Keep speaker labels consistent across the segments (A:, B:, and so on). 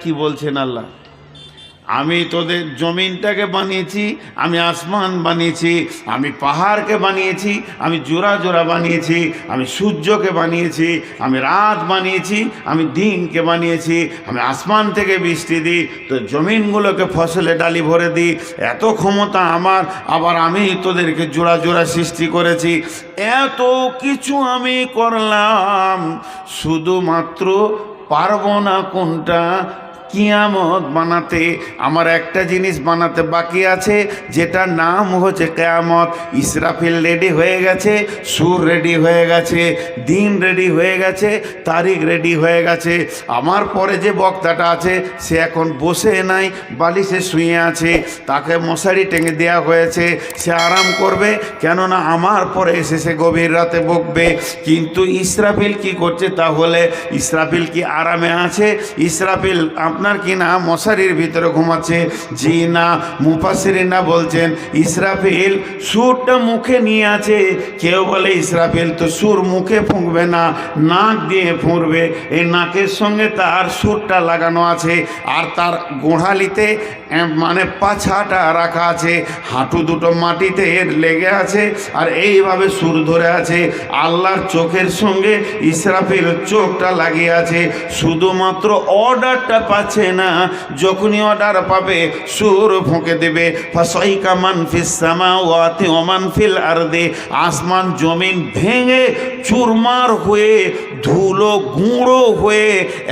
A: কি বলছেন আল্লাহ? আমি তোদের জমিনটাকে বানিয়েছি, আমি আসমান বানিয়েছি, আমি পাহাড়কে বানিয়েছি, আমি জোড়া জোড়া বানিয়েছি, আমি সূর্যকে বানিয়েছি, আমি রাত বানিয়েছি, আমি দিনকে বানিয়েছি, আমি আসমান থেকে বৃষ্টি দিই, তো জমিনগুলোকে ফসলে ডালি ভরে দিই, এত ক্ষমতা আমার। আবার আমি তোদেরকে জোড়া জোড়া সৃষ্টি করেছি, এত কিছু আমি করলাম, শুধুমাত্র পারবো না কোনটা? কিয়ামত বানাতে। আমার একটা জিনিস বানাতে বাকি আছে, যেটার নাম হচ্ছে কিয়ামত। ইসরাফিল রেডি হয়ে গেছে, সুর রেডি হয়ে গেছে, দিন রেডি হয়ে গেছে, তারিখ রেডি হয়ে গেছে। আমার পরে যে বক্তাটা আছে সে এখন বসে নাই, বালিশে শুয়ে আছে, তাকে মশারি টেঙে দেওয়া হয়েছে, সে আরাম করবে, কেননা আমার পরে এসে সে গভীর রাতে বকবে। কিন্তু ইসরাফিল কি করছে তাহলে? ইসরাফিল কি আরামে আছে? ইসরাফিল আপনার কি না মশারির ভিতরে ঘুমাচ্ছে? জি না। মুফাসসিরিনরা বলছেন ইসরাফিল সুরটা মুখে নিয়ে আছে। কেউ বলে ইসরাফিল তো সুর মুখে ফুঁকবে না, নাক দিয়ে ফুঁকবে, এই নাকের সঙ্গে তার সুরটা লাগানো আছে, আর তার গোড়ালিতে মানে পাছাটা রাখা আছে, হাঁটু দুটো মাটিতে লেগে আছে, আর এইভাবে সুর ধরে আছে। আল্লাহর চোখের সঙ্গে ইসরাফিল চোখটা লাগিয়ে আছে, শুধুমাত্র অর্ডারটা পাচ্ছে না। যখনই অর্ডার পাবে সুর ফুঁকে দেবে। ফাসাইকা মান ফিস সামাওয়াতি ওয়া মান ফিল আরদি, আসমান জমিন ভেঙে চুরমার হয়ে ধুলো গুঁড়ো হয়ে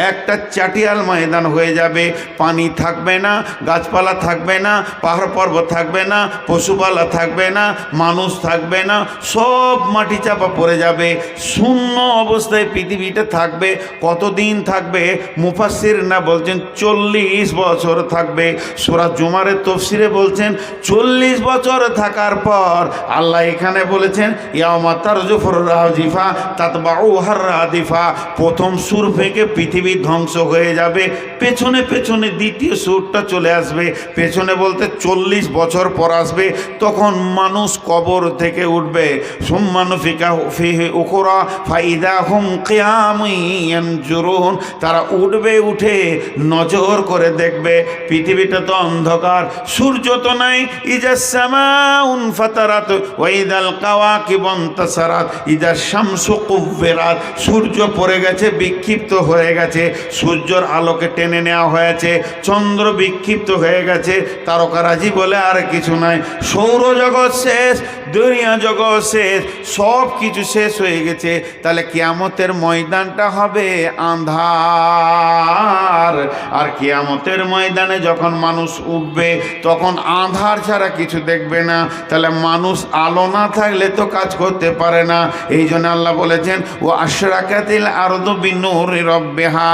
A: একটা চাটিয়াল ময়দান হয়ে যাবে। পানি থাকবে না, গাছপালা থাকবে না, পাহাড় পর্বত থাকবে না, পশুপালা থাকবে না, মানুষ থাকবে না, সব মাটি চাপা পড়ে যাবে। শূন্য অবস্থায় পৃথিবীটা থাকবে। কতদিন থাকবে? মুফাসসিররা বলছেন 40 বছর থাকবে। সূরা জুমারের তাফসীরে বলছেন 40 বছর থাকার পর আল্লাহ এখানে বলেছেন ইয়াউমা তারজুফুর রাজিফা তাতবাউহার রাদিফা, প্রথম সুর থেকে পৃথিবী ধ্বংস হয়ে যাবে, পেছনে পেছনে দ্বিতীয় সুরটা চলে আসবে। পেছনে বলতে 40 বছর পর আসবে, তখন মানুষ কবর থেকে উঠবে। সুম্মা নুফিকা ফিহি উখরা ফাইদা হুম কিয়ামুন ইয়ানজুরুন, তারা উঠবে, উঠে নজর করে দেখবে পৃথিবীটা তো অন্ধকার, সূর্য তো নাই। ইজা সামাউন ফাতারাত ওয়া ইদাল কাওয়াকিবু ইনতাসারাত ইজা শামসু কুব্বিরাত, সূর্য পড়ে গেছে, বিক্ষিপ্ত হয়ে গেছে, সূর্যের আলোকে টেনে নেওয়া হয়েছে, চন্দ্র বিক্ষিপ্ত হয়ে গেছে, তারকারাজি বলে আর কিছু নাই, সৌরজগৎ শেষ, দুনিয়া জগৎ শেষ, সব কিছু শেষ হয়ে গেছে। তাহলে কিয়ামতের ময়দানটা হবে আঁধার। আর কিয়ামতের ময়দানে যখন মানুষ উঠবে তখন আঁধার ছাড়া কিছু দেখবে না। তাহলে মানুষ আলো না থাকলে তো কাজ করতে পারে না। এই জন্য আল্লাহ বলেছেন ও আশরাকাতিল আরদু বিনূরি রাব্বিহা,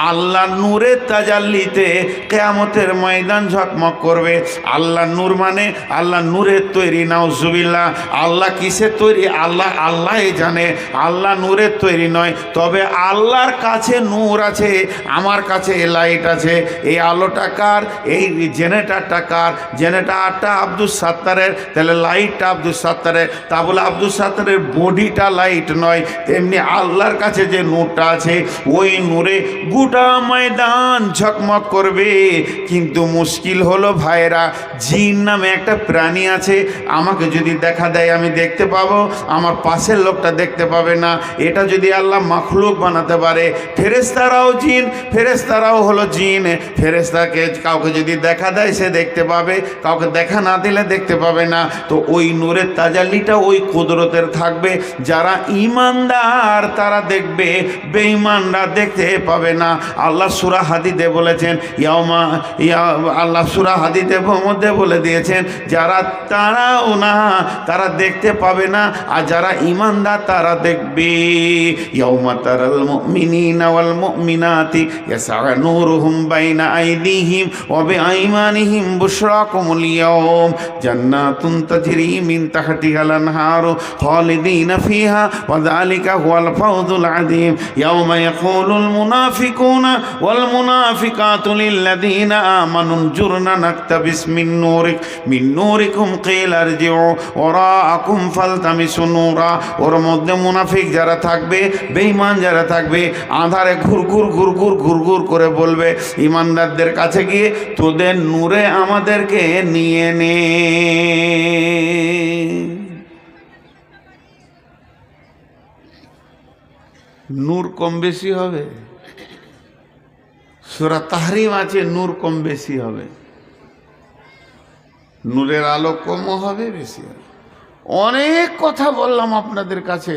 A: আল্লাহ নূরের তাজাল্লিতে কিয়ামতের ময়দান ঝকমক করবে। আল্লাহ নূর মানে আল্লাহ নূরের তৈরি, নাউজুবিল্লাহ। আল্লাহ কিসের তৈরি? আল্লাহই জানে। আল্লাহ নূরের তৈরি নয়, তবে আল্লাহর কাছে নূর আছে, আমার কাছে লাইট আছে। এই আলোটা কার? এই জেনারেটরটা কার? জেনারেটরটা আব্দুল সাত্তারের, তাহলে লাইটটা আব্দুল সাত্তারের। তা বলে আব্দুল সাত্তারের বডিটা লাইট নয়, তেমনি আল্লাহর কাছে যে নূরটা আছে ওই নূরে গোটা ময়দান ঝকমক করবে। কিন্তু মুশকিল হলো ভাইরা, জিন নামে একটা প্রাণী আছে, আমাকে যদি দেখা দেয় আমি দেখতে পাবো, আমার পাশের লোকটা দেখতে পাবে না। এটা যদি আল্লাহ মাখলুক বানাতে পারে, ফেরেশতারাও জিন, ফেরেশতারাও হলো জিন। ফেরেশতাকে কাউকে যদি দেখা দেয় সে দেখতে পাবে, কাউকে দেখা না দিলে দেখতে পাবে না। তো ওই নূরের তাজাল্লিটা ওই কুদরতের থাকবে। যারা ঈমানদার তারা দেখবে, বেঈমানরা দেখতে পাবে না। আল্লাহ সূরা হাদীদে বলেছেন আল্লাহ সূরা হাদীদের মধ্যে বলে দিয়েছেন যারা তারাও না, তারা দেখতে পাবে না, আর যারা ঈমানদার তারা দেখবে। ইয়াউমা তারাল মুমিনিনা ওয়াল মুমিনাতি ইয়াসআ নূরুহুম বাইনা আইদিহিম ওয়া বিআইমানিহিম বুশরাকুমুল ইয়াওম জান্নাতুন তাজরি মিন তাহতিহাল আনহারু খালিদিনা ফিহা ওয়া যালিকা হুয়াল ফাওজুল আযীম। ইয়াওমা ইয়াকুলুল মুনাফিকুনা ওয়াল মুনাফিকাতু লিল্লাযীনা আমানু জুরনা নাকতাবিস মিন নূরিকুম কিলা ইরজিউ ওরাআকুম ফালতামিসু নূরা। ওর মধ্যে মুনাফিক যারা থাকবে, বেঈমান যারা থাকবে, আঁধারে ঘুরঘুর করে বলবে ঈমানদারদের কাছে গিয়ে, তোদের নূরে আমাদেরকে নিয়ে নে। নূর কম বেশি হবে? সূরা তাহরিম আছে নূর কম বেশি হবে, নূরের আলো কম হবে বেশি হবে। অনেক কথা বললাম আপনাদের কাছে,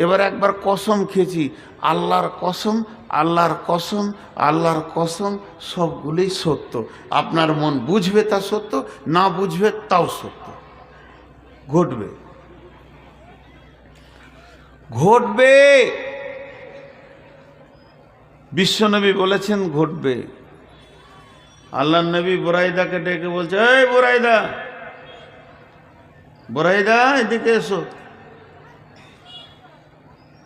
A: এবার একবার কসম খেয়েছি, আল্লাহর কসম, আল্লাহর কসম, আল্লাহর কসম, সবগুলোই সত্য। আপনার মন বুঝবে তা সত্য, না বুঝবে তাও সত্য। ঘটবে, ঘটবে। বিশ্বনবী বলেছেন ঘটবে। আল্লাহর নবী বুরাইদাকে ডেকে বলছে, এই বুরাইদা, বুরাইদা এদিকে এসো।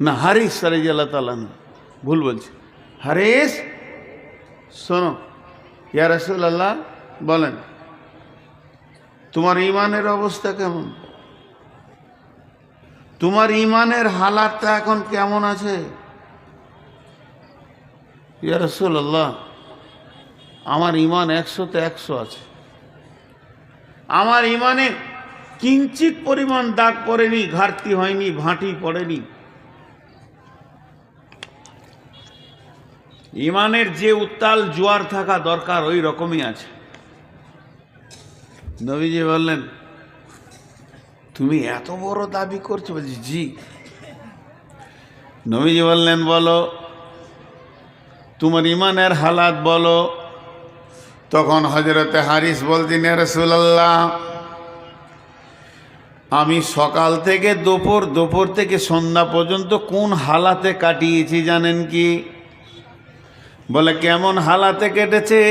A: না, হারিস রাদিয়াল্লাহু তাআলা, ভুল বলছি, হারিস শোনো। ইয়া রাসূলুল্লাহ, বলেন তোমার ঈমানের অবস্থা কেমন? তোমার ঈমানের হালাতটা এখন কেমন আছে? ইয়া রাসূলুল্লাহ, আমার ঈমান 100-তে 100 আছে। আমার ঈমানে কিঞ্চিত পরিমাণ দাগ পড়েনি, ঘাটতি হয়নি, ভাঁটি পড়েনি। ঈমানের যে উত্তাল জোয়ার থাকা দরকার ওই রকমই আছে। নবীজি বললেন, তুমি এত বড় দাবি করছো? বলছি জি। নবীজি বললেন, বলো তোমার ঈমানের হালাত বলো। তখন হযরতে হারিস বলতেন, ইয়া রাসূলুল্লাহ, আমি সকাল থেকে দুপুর, দুপুর থেকে সন্ধ্যা পর্যন্ত কোন হালাতে কাটিয়েছি জানেন কি? বলে কেমন হালাতে কেটেছে?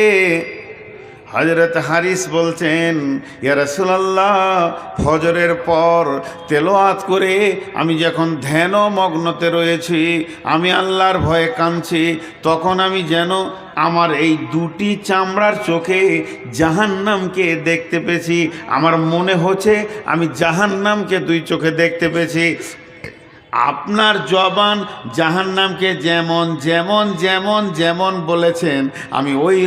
A: হযরত হারিস বলছেন, ইয়া রাসূলুল্লাহ, ফজরের পর তেলাওয়াত করে আমি যখন ধ্যান মগ্নতে রয়েছি, আমি আল্লাহর ভয়ে কাঁদছি, তখন আমি যেন আমার এই দুটি চামড়ার চোখে জাহান্নামকে দেখতে পেয়েছি। আমার মনে হচ্ছে আমি জাহান্নামকে দুই চোখে দেখতে পেয়েছি। আপনার জবান জাহান্নামকে যেমন যেমন যেমন যেমন বলেছেন, আমি ওই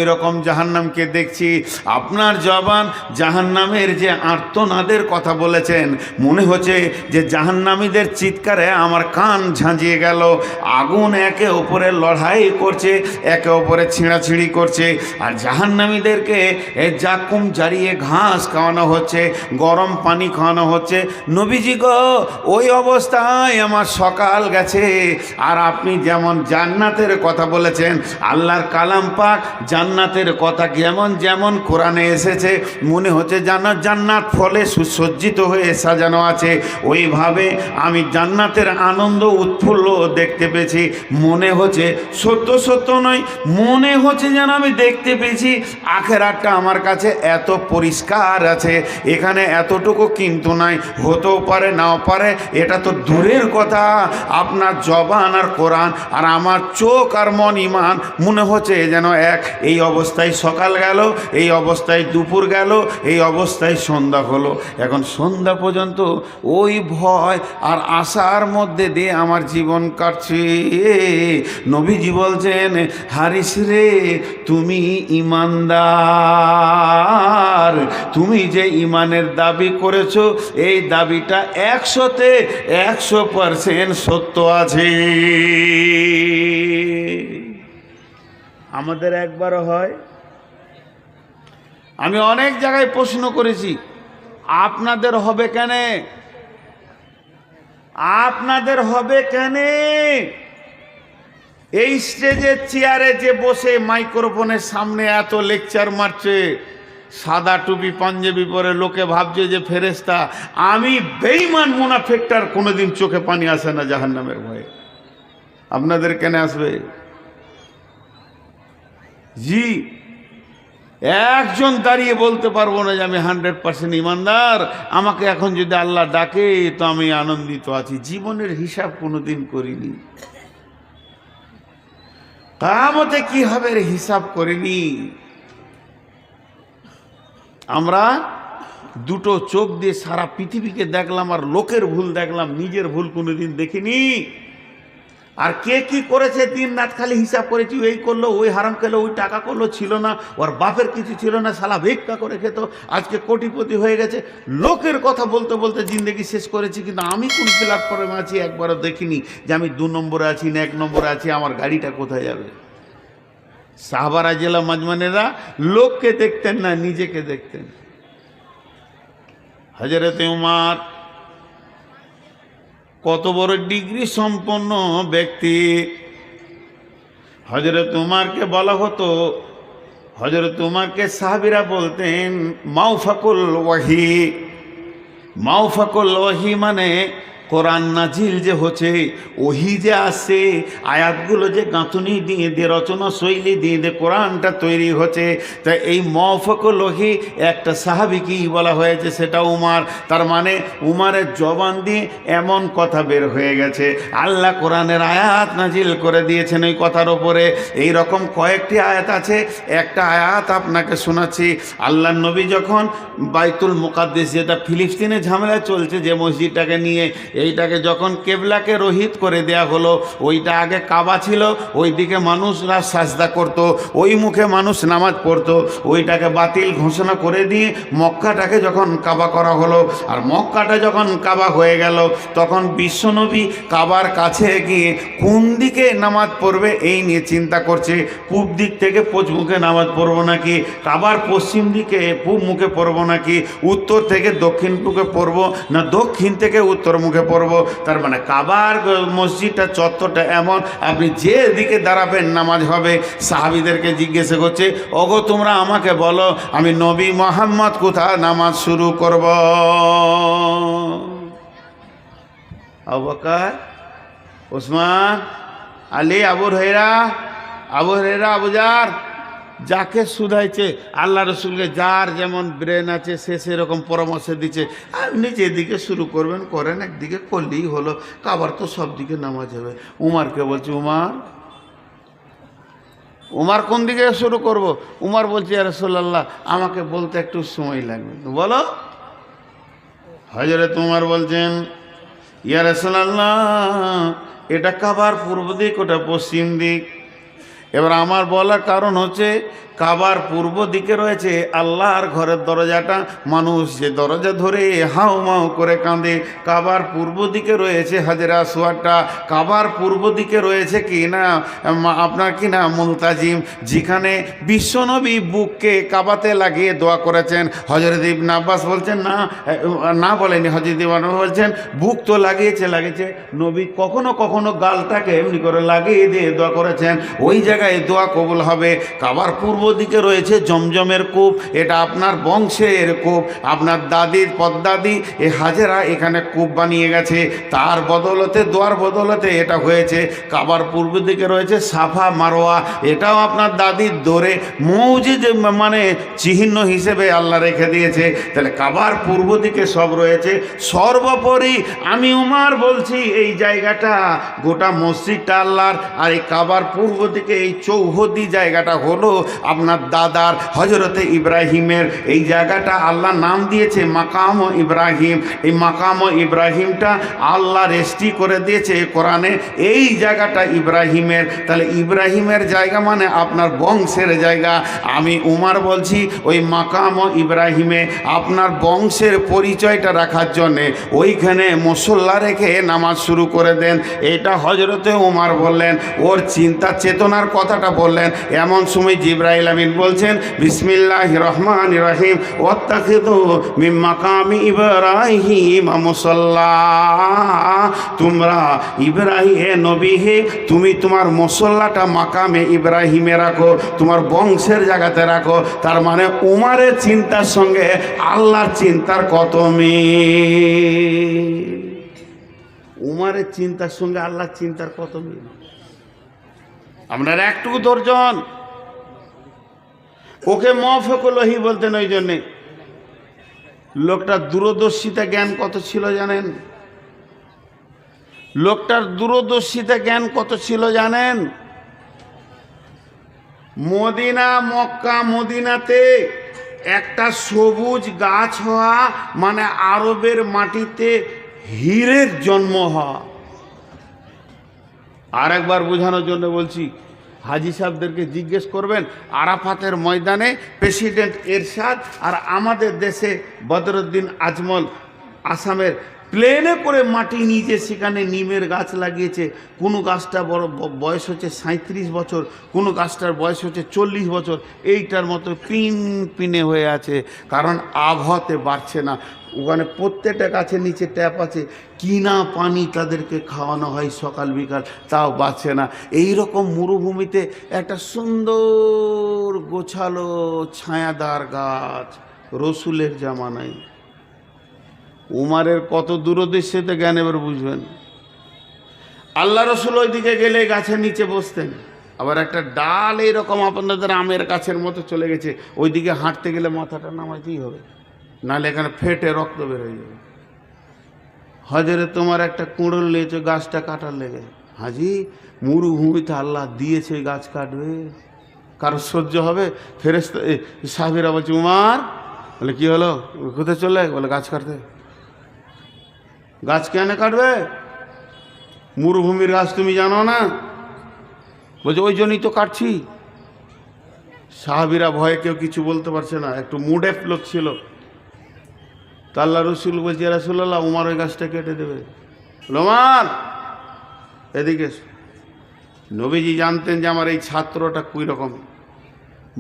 A: রকম জাহান্নামকে দেখছি। আপনার জবান জাহান্নামের যে আর্তনাদের কথা বলেছেন, মনে হচ্ছে যে জাহান্নামীদের চিৎকারে আমার কান ঝাঁঝিয়ে গেল। আগুন একে অপরে লড়াই করছে, একে অপরে ছিঁড়াছিঁড়ি করছে, আর জাহান্নামীদেরকে জাকুম জ্বালিয়ে ঘাস খাওয়ানো হচ্ছে, গরম পানি খাওয়ানো হচ্ছে। নবীজি গো, ওই অবস্থায় আমার সকাল গেছে। আর আপনি যেমন জান্নাতের কথা বলেছেন, আল্লাহর কালাম পাক জান্নাতের কথা যেমন যেমন কোরআনে এসেছে, মনে হচ্ছে জান্নাত ফলে সুসজ্জিত হয়ে সাজানো আছে। ওইভাবে আমি জান্নাতের আনন্দ উৎফুল্ল দেখতে পেয়েছি। মনে হচ্ছে সত্য নয়, মনে হচ্ছে যেন আমি দেখতে পেয়েছি আখেরাতটা আমার কাছে এত পরিষ্কার আছে। এখানে এতটুকু কিন্তু নাই, হতেও পারে নাও পারে, এটা তো দূরের কথা। আপনার জবান আর কোরআন আর আমার চোখ আর মন ঈমান মনে হচ্ছে যেন এক। এই অবস্থায় সকাল গেল, এই অবস্থায় দুপুর গেল, এই অবস্থায় সন্ধ্যা হলো। এখন সন্ধ্যা পর্যন্ত ওই ভয় আর আশার মধ্যে দিয়ে আমার জীবন কাটছে। নবীজি বলছেন, হারিস রে, তুমি ঈমানদার, তুমি যে ঈমানের দাবি করেছো, এই দাবিটা 100-তে 100% সত্য আছে। আমাদের একবারও হয়? আমি অনেক জায়গায় প্রশ্ন করেছি, আপনাদের হবে কেন? আপনাদের হবে কেন? এই স্টেজের চেয়ারে যে বসে মাইক্রোফোনের সামনে এত লেকচার মারছে, সাদা টুপি পাঞ্জাবি পরে, লোকে ভাবছে যে ফেরেশতা। আমি বেঈমান মুনাফিকটার কোনোদিন চোখে পানি আসে না জাহান্নামের ভয়ে। আপনাদের কেন আসবে? জি, একজন দাঁড়িয়ে বলতে পারবো না যে আমি 100% ইমানদার। আমাকে এখন যদি আল্লাহ ডাকে তো আমি আনন্দিত আছি। জীবনের হিসাব কোনোদিন করিনি, কিয়ামতে কি হবে এর হিসাব করিনি। আমরা দুটো চোখ দিয়ে সারা পৃথিবীকে দেখলাম আর লোকের ভুল দেখলাম, নিজের ভুল কোনোদিন দেখিনি। আর কে কি করেছে দিন রাত খালি হিসাব করেছি, এই করলো, ওই হারাম খেলো, ওই টাকা করলো, ছিল না, ওর বাপের কিছু ছিল না, শালা ভিক্ষা করে খেত, আজকে কোটিপতি হয়ে গেছে। লোকের কথা বলতে বলতে জিন্দগি শেষ করেছি, কিন্তু আমি কোন প্ল্যাটফর্মে আছি একবারও দেখিনি যে আমি 2 নম্বরে আছি না 1 নম্বরে আছি, আমার গাড়িটা কোথায় যাবে। সাহাবারা জেলা মাজমানেরা লোককে দেখতেন না, নিজেকে দেখতেন। হযরত উমর কত বড় ডিগ্রি সম্পন্ন ব্যক্তি। হযরত উমরকে বলা হতো, হযরত উমরকে সাহাবীরা বলতেন মাওফাকুল ওয়াহি। মাওফাকুল ওয়াহি মানে কোরআন নাজিল যে হচ্ছে, ওহি যে আসে, আয়াতগুলো যে গাঁথুনি দিয়ে দিয়ে রচনা শৈলী দিয়ে দিয়ে কোরআনটা তৈরি হচ্ছে, তা এই মাওফাকুল ওহি একটা সাহাবীকেই বলা হয়েছে, সেটা উমর। তার মানে উমরের জবান দিয়ে এমন কথা বের হয়ে গেছে, আল্লাহ কোরআনের আয়াত নাজিল করে দিয়েছেন ওই কথার ওপরে। এই রকম কয়েকটি আয়াত আছে, একটা আয়াত আপনাকে শোনাচ্ছি। আল্লাহ নবী যখন বাইতুল মুকাদ্দাস, যেটা ফিলিস্তিনে ঝামেলা চলছে যে মসজিদটাকে নিয়ে, এইটাকে যখন কেবলাকে রহিত করে দেয়া হলো, ওইটা আগে কাবা ছিল, ওই দিকে মানুষরা সাজদা করত, ওই মুখে মানুষ নামাজ পড়তো, ওইটাকে বাতিল ঘোষণা করে দিয়ে মক্কাটাকে যখন কাবা করা হলো, আর মক্কাটা যখন কাবা হয়ে গেল, তখন বিশ্বনবী কাবার কাছে গিয়ে কোন দিকে নামাজ পড়বে এই নিয়ে চিন্তা করছে। পূব দিক থেকে পশ্চিমমুখে নামাজ পড়বো নাকি, কাবার পশ্চিম দিকে পূব মুখে পড়বো নাকি, উত্তর থেকে দক্ষিণ মুখে পড়বো না দক্ষিণ থেকে উত্তর মুখে পড়ব। তার মানে কাবার মসজিদটা চত্বরটা এমন, আপনি যে দিকে দাঁড়াবেন নামাজ হবে। সাহাবীদেরকে জিজ্ঞেস করছে, ওগো তোমরা আমাকে বলো আমি নবী মুহাম্মদ কোথায় নামাজ শুরু করব। আবু বকর, ওসমান, আলী, আবু হুরায়রা, আবু জার, যাকে শুধাইছে আল্লাহ রসুলকে, যার যেমন ব্রেন আছে সে সেরকম পরামর্শ দিচ্ছে। আপনি যেদিকে শুরু করবেন করেন, একদিকে করলেই হলো, কাবার তো সব দিকে নামাজ হবে। উমারকে বলছে, উমার কোন দিকে শুরু করব? উমার বলছে, ইয়া রাসূলুল্লাহ আমাকে বলতে একটু সময় লাগবে, বলো। হযরত উমর বলছেন, ইয়া রাসূলুল্লাহ এটা কাবার পূর্ব দিক, ওটা পশ্চিম দিক। এবার আমার বলার কারণ হচ্ছে, কাবার পূর্ব দিকে রয়েছে আল্লাহর ঘরের দরজাটা, মানুষ যে দরজা ধরে হাউ মাউ করে কাঁদে। কাবার পূর্ব দিকে রয়েছে হাজরা আসওয়াদটা, কাবার পূর্ব দিকে রয়েছে কি না আপনার কি না মুলতাজিম, যেখানে বিশ্বনবী বুককে কাবাতে লাগিয়ে দোয়া করেছেন। হযরত ইবনে আব্বাস বলছেন না বলেনি, হযরত ইবনে আব্বাস বলছেন বুক তো লাগিয়েছে, নবী কখনো কখনো গালটাকে এমনি করে লাগিয়ে দিয়ে দোয়া করেছেন, ওই জায়গায় দোয়া কবুল হবে। কাবার পূর্ব দিকে রয়েছে জমজমের কূপ, এটা আপনার বংশের কূপ, আপনার দাদির পদ্দাদি এ হাজেরা এখানে কূপ বানিয়ে গেছে, তার বদলতে দোয়ার বদলতে এটা হয়েছে। কাবার পূর্ব দিকে রয়েছে সাফা মারোয়া, এটাও আপনার দাদির দৌড়ে মৌজিদ মানে চিহ্ন হিসেবে আল্লাহ রেখে দিয়েছে। তাহলে কাবার পূর্ব দিকে সব রয়েছে। সর্বোপরি আমি উমর বলছি, এই জায়গাটা গোটা মসজিদটা আল্লাহর, আর এই কাবার পূর্ব দিকে এই চৌহদি জায়গাটা হলো আপনার দাদার হযরতে ইব্রাহিমের। এই জায়গাটা আল্লাহ নাম দিয়েছে মাকাম ইব্রাহিম। এই মাকাম ইব্রাহিমটা আল্লাহ রেজিস্ট্রি করে দিয়েছে কোরআনে, এই জায়গাটা ইব্রাহিমের। তাহলে ইব্রাহিমের জায়গা মানে আপনার বংশের জায়গা। আমি উমর বলছি, ওই মাকাম ইব্রাহিমে আপনার বংশের পরিচয়টা রাখার জন্যে ওইখানে মুসল্লা রেখে নামাজ শুরু করে দেন। এটা হযরতে উমর বললেন, ওর চিন্তা চেতনার কথাটা বললেন। এমন সময় জিবরাইল আমিন বলছেন, বিসমিল্লাহির রহমানির রহিম, ওয়াত্তাখিযু মিন মাকামি ইব্রাহিম মুসাল্লা। তোমরা ইব্রাহিম হে নবী হে, তুমি তোমার মুসল্লাটা মাকামে ইব্রাহিমে রাখো, তোমার বংশের জায়গাতে রাখো। তার মানে উমরের চিন্তার সঙ্গে আল্লাহর চিন্তার কত মিল, উমরের চিন্তার সঙ্গে আল্লাহর চিন্তার কত মিল। আপনারা একটুকু ধৈর্য হন। ওকে মফকুলহি বলতেন। ওই জন্যে লোকটার দূরদর্শিতা জ্ঞান কত ছিল জানেন? লোকটার দূরদর্শিতা জ্ঞান কত ছিল জানেন? মদিনা, মক্কা মদিনাতে একটা সবুজ গাছ হওয়া মানে আরবের মাটিতে হীরের জন্ম হওয়া। আর একবার বোঝানোর জন্য বলছি, হাজি সাহেবদেরকে জিজ্ঞেস করবেন, আরাফাতের ময়দানে প্রেসিডেন্ট এরশাদ আর আমাদের দেশে বদরুদ্দিন আজমল আসামের প্লেনে করে মাটি নিচে সেখানে নিমের গাছ লাগিয়েছে। কোনো গাছটা বড় বয়স হচ্ছে 37 বছর, কোনো গাছটার বয়স হচ্ছে 40 বছর। এইটার মতো পিন পিনে হয়ে আছে, কারণ আবহাওয়াতে বাড়ছে না। ওখানে প্রত্যেকটা গাছের নিচে ট্যাপ আছে, কিনা পানি তাদেরকে খাওয়ানো হয় সকাল বিকাল, তাও বাঁচে না। এই রকম মরুভূমিতে একটা সুন্দর গোছালো ছায়াদার গাছ রসুলের জামানায়। উমারের কত দূরদর্শিতা জ্ঞান এবার বুঝবেন। আল্লাহ রসুল ওইদিকে গেলে গাছের নিচে বসতেন। আবার একটা ডাল এইরকম আপনাদের আমের গাছের মতো চলে গেছে, ওইদিকে হাঁটতে গেলে মাথাটা নামাইতেই হবে, নাহলে এখানে ফেটে রক্ত বের হয়ে যাবে। হজরে তোমার একটা কুঁড়ল নিয়েছে গাছটা কাটার লেগে, হাজি মরুভূমিতে আল্লাহ দিয়েছে গাছ কাটবে, কারো সহ্য হবে? ফেরেশতা সাহাবীরা বলছে, উমার বলে কি হলো, কোথায় চলে? বলে গাছ কাটতে। গাছ কেন কাটবে? মরুভূমির গাছ তুমি জানো না? বলছে ওই জন্যই তো কাটছি। সাহাবীরা ভয়ে কেউ কিছু বলতে পারছে না, একটু মুডেফ লোক ছিল। তো আল্লাহ রসুল বলছে, ইয়া রাসূলুল্লাহ, উমার ওই গাছটা কেটে দেবে। উমার এদিকে। নবীজি জানতেন যে আমার এই ছাত্রটা কই রকম।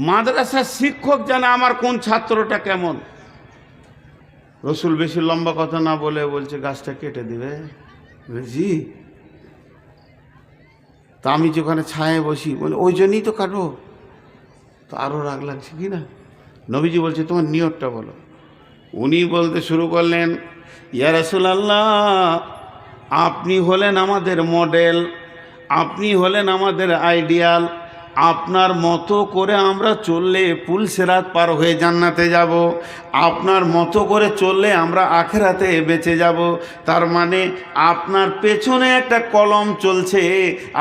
A: মাদ্রাসার শিক্ষক জানে আমার কোন ছাত্রটা কেমন। রসুল বেশি লম্বা কথা না বলে বলছে গাছটা কেটে দিবে। জি, তা আমি যেখানে ছায়ে বসি, বলে ওই জন্যই তো কাটবো। তো আরও রাগ লাগছে কি না? নবীজি বলছে তোমার নিয়তটা বলো। উনি বলতে শুরু করলেন, ইয়া রাসূলুল্লাহ, আপনি হলেন আমাদের মডেল, আপনি হলেন আমাদের আইডিয়াল। আপনার মতো করে আমরা চললে পুলসিরাত পার হয়ে জান্নাতে যাব, আপনার মতো করে চললে আমরা আখিরাতে বেঁচে যাব। তার মানে আপনার পেছনে একটা কলম চলছে,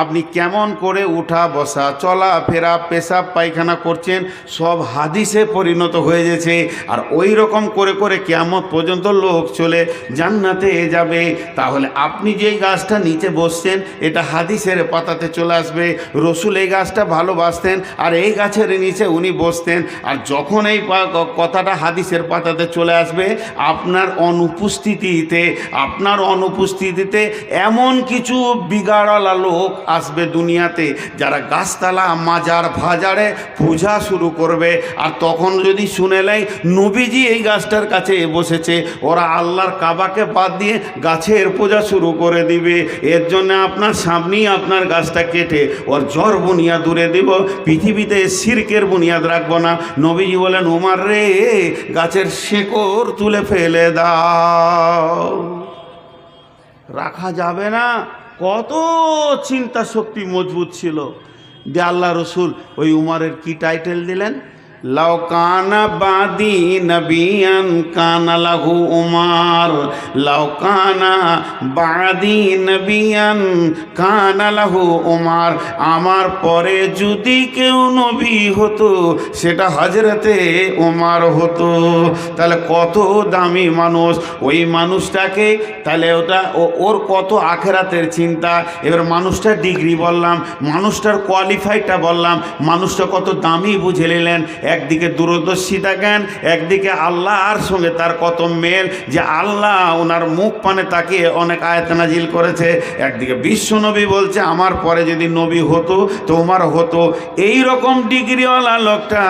A: আপনি কেমন করে উঠা বসা চলা ফেরা পেশাব পায়খানা করছেন সব হাদিসে পরিণত হয়ে গেছে। আর ওই রকম করে করে কিয়ামত পর্যন্ত লোক চলে জান্নাতে যাবে। তাহলে আপনি যেই গাছটা নিচে বসছেন এটা হাদিসের পাতাতে চলে আসবে। রসুল এই গাছটা ভালোবাসতেন আর এই গাছের নিচে উনি বসতেন। আর যখন এই কথাটা হাদিসের পাতাতে চলে আসবে, আপনার অনুপস্থিতিতে এমন কিছু বিগাড়ওয়ালা লোক আসবে দুনিয়াতে, যারা গাছতলা মাজার ভাজারে পূজা শুরু করবে। আর তখন যদি শুনে নেয় নবীজি এই গাছটার কাছে বসেছে, ওরা আল্লাহর কাবাকে বাদ দিয়ে গাছের পূজা শুরু করে দিবে। এর জন্য আপনার সামনেই আপনার গাছটা কেটে ওর জড় বুনিয়াদ দূরে দিব, পৃথিবীতে শিরকের বুনিয়াদ রাখবো না। নবীজি বলেন, উমার রে, গাছের শেকড় তুলে ফেলে দাও, রাখা যাবে না। কত চিন্তা শক্তি মজবুত ছিল। যে আল্লাহ রসুল ওই উমারের কি টাইটেল দিলেন, লাউ কানা বাদি নবিয়ান কানা লাহু উমার, লাউ কানা বাদি নবিয়ান কানা লাহু উমার। আমার পরে যদি কেউ নবী হতো সেটা হযরতে উমার হতো। তাহলে কত দামি মানুষ ওই মানুষটাকে, তাহলে ওর কত আখেরাতের চিন্তা। এবার মানুষটার ডিগ্রি বললাম, মানুষটার কোয়ালিফাইডটা বললাম, মানুষটা কত দামি বুঝে নিলেন। একদিকে দূরদর্শিতা জ্ঞান, একদিকে আল্লাহর সঙ্গে তার কত মেল, যে আল্লাহ ওনার মুখ পানে তাকিয়ে অনেক আয়াত নাজিল করেছে। একদিকে বিশ্ব নবী বলছে আমার পরে যদি নবী হতো তো ওমর হতো। এই রকম ডিগ্রিওয়ালা লোকটা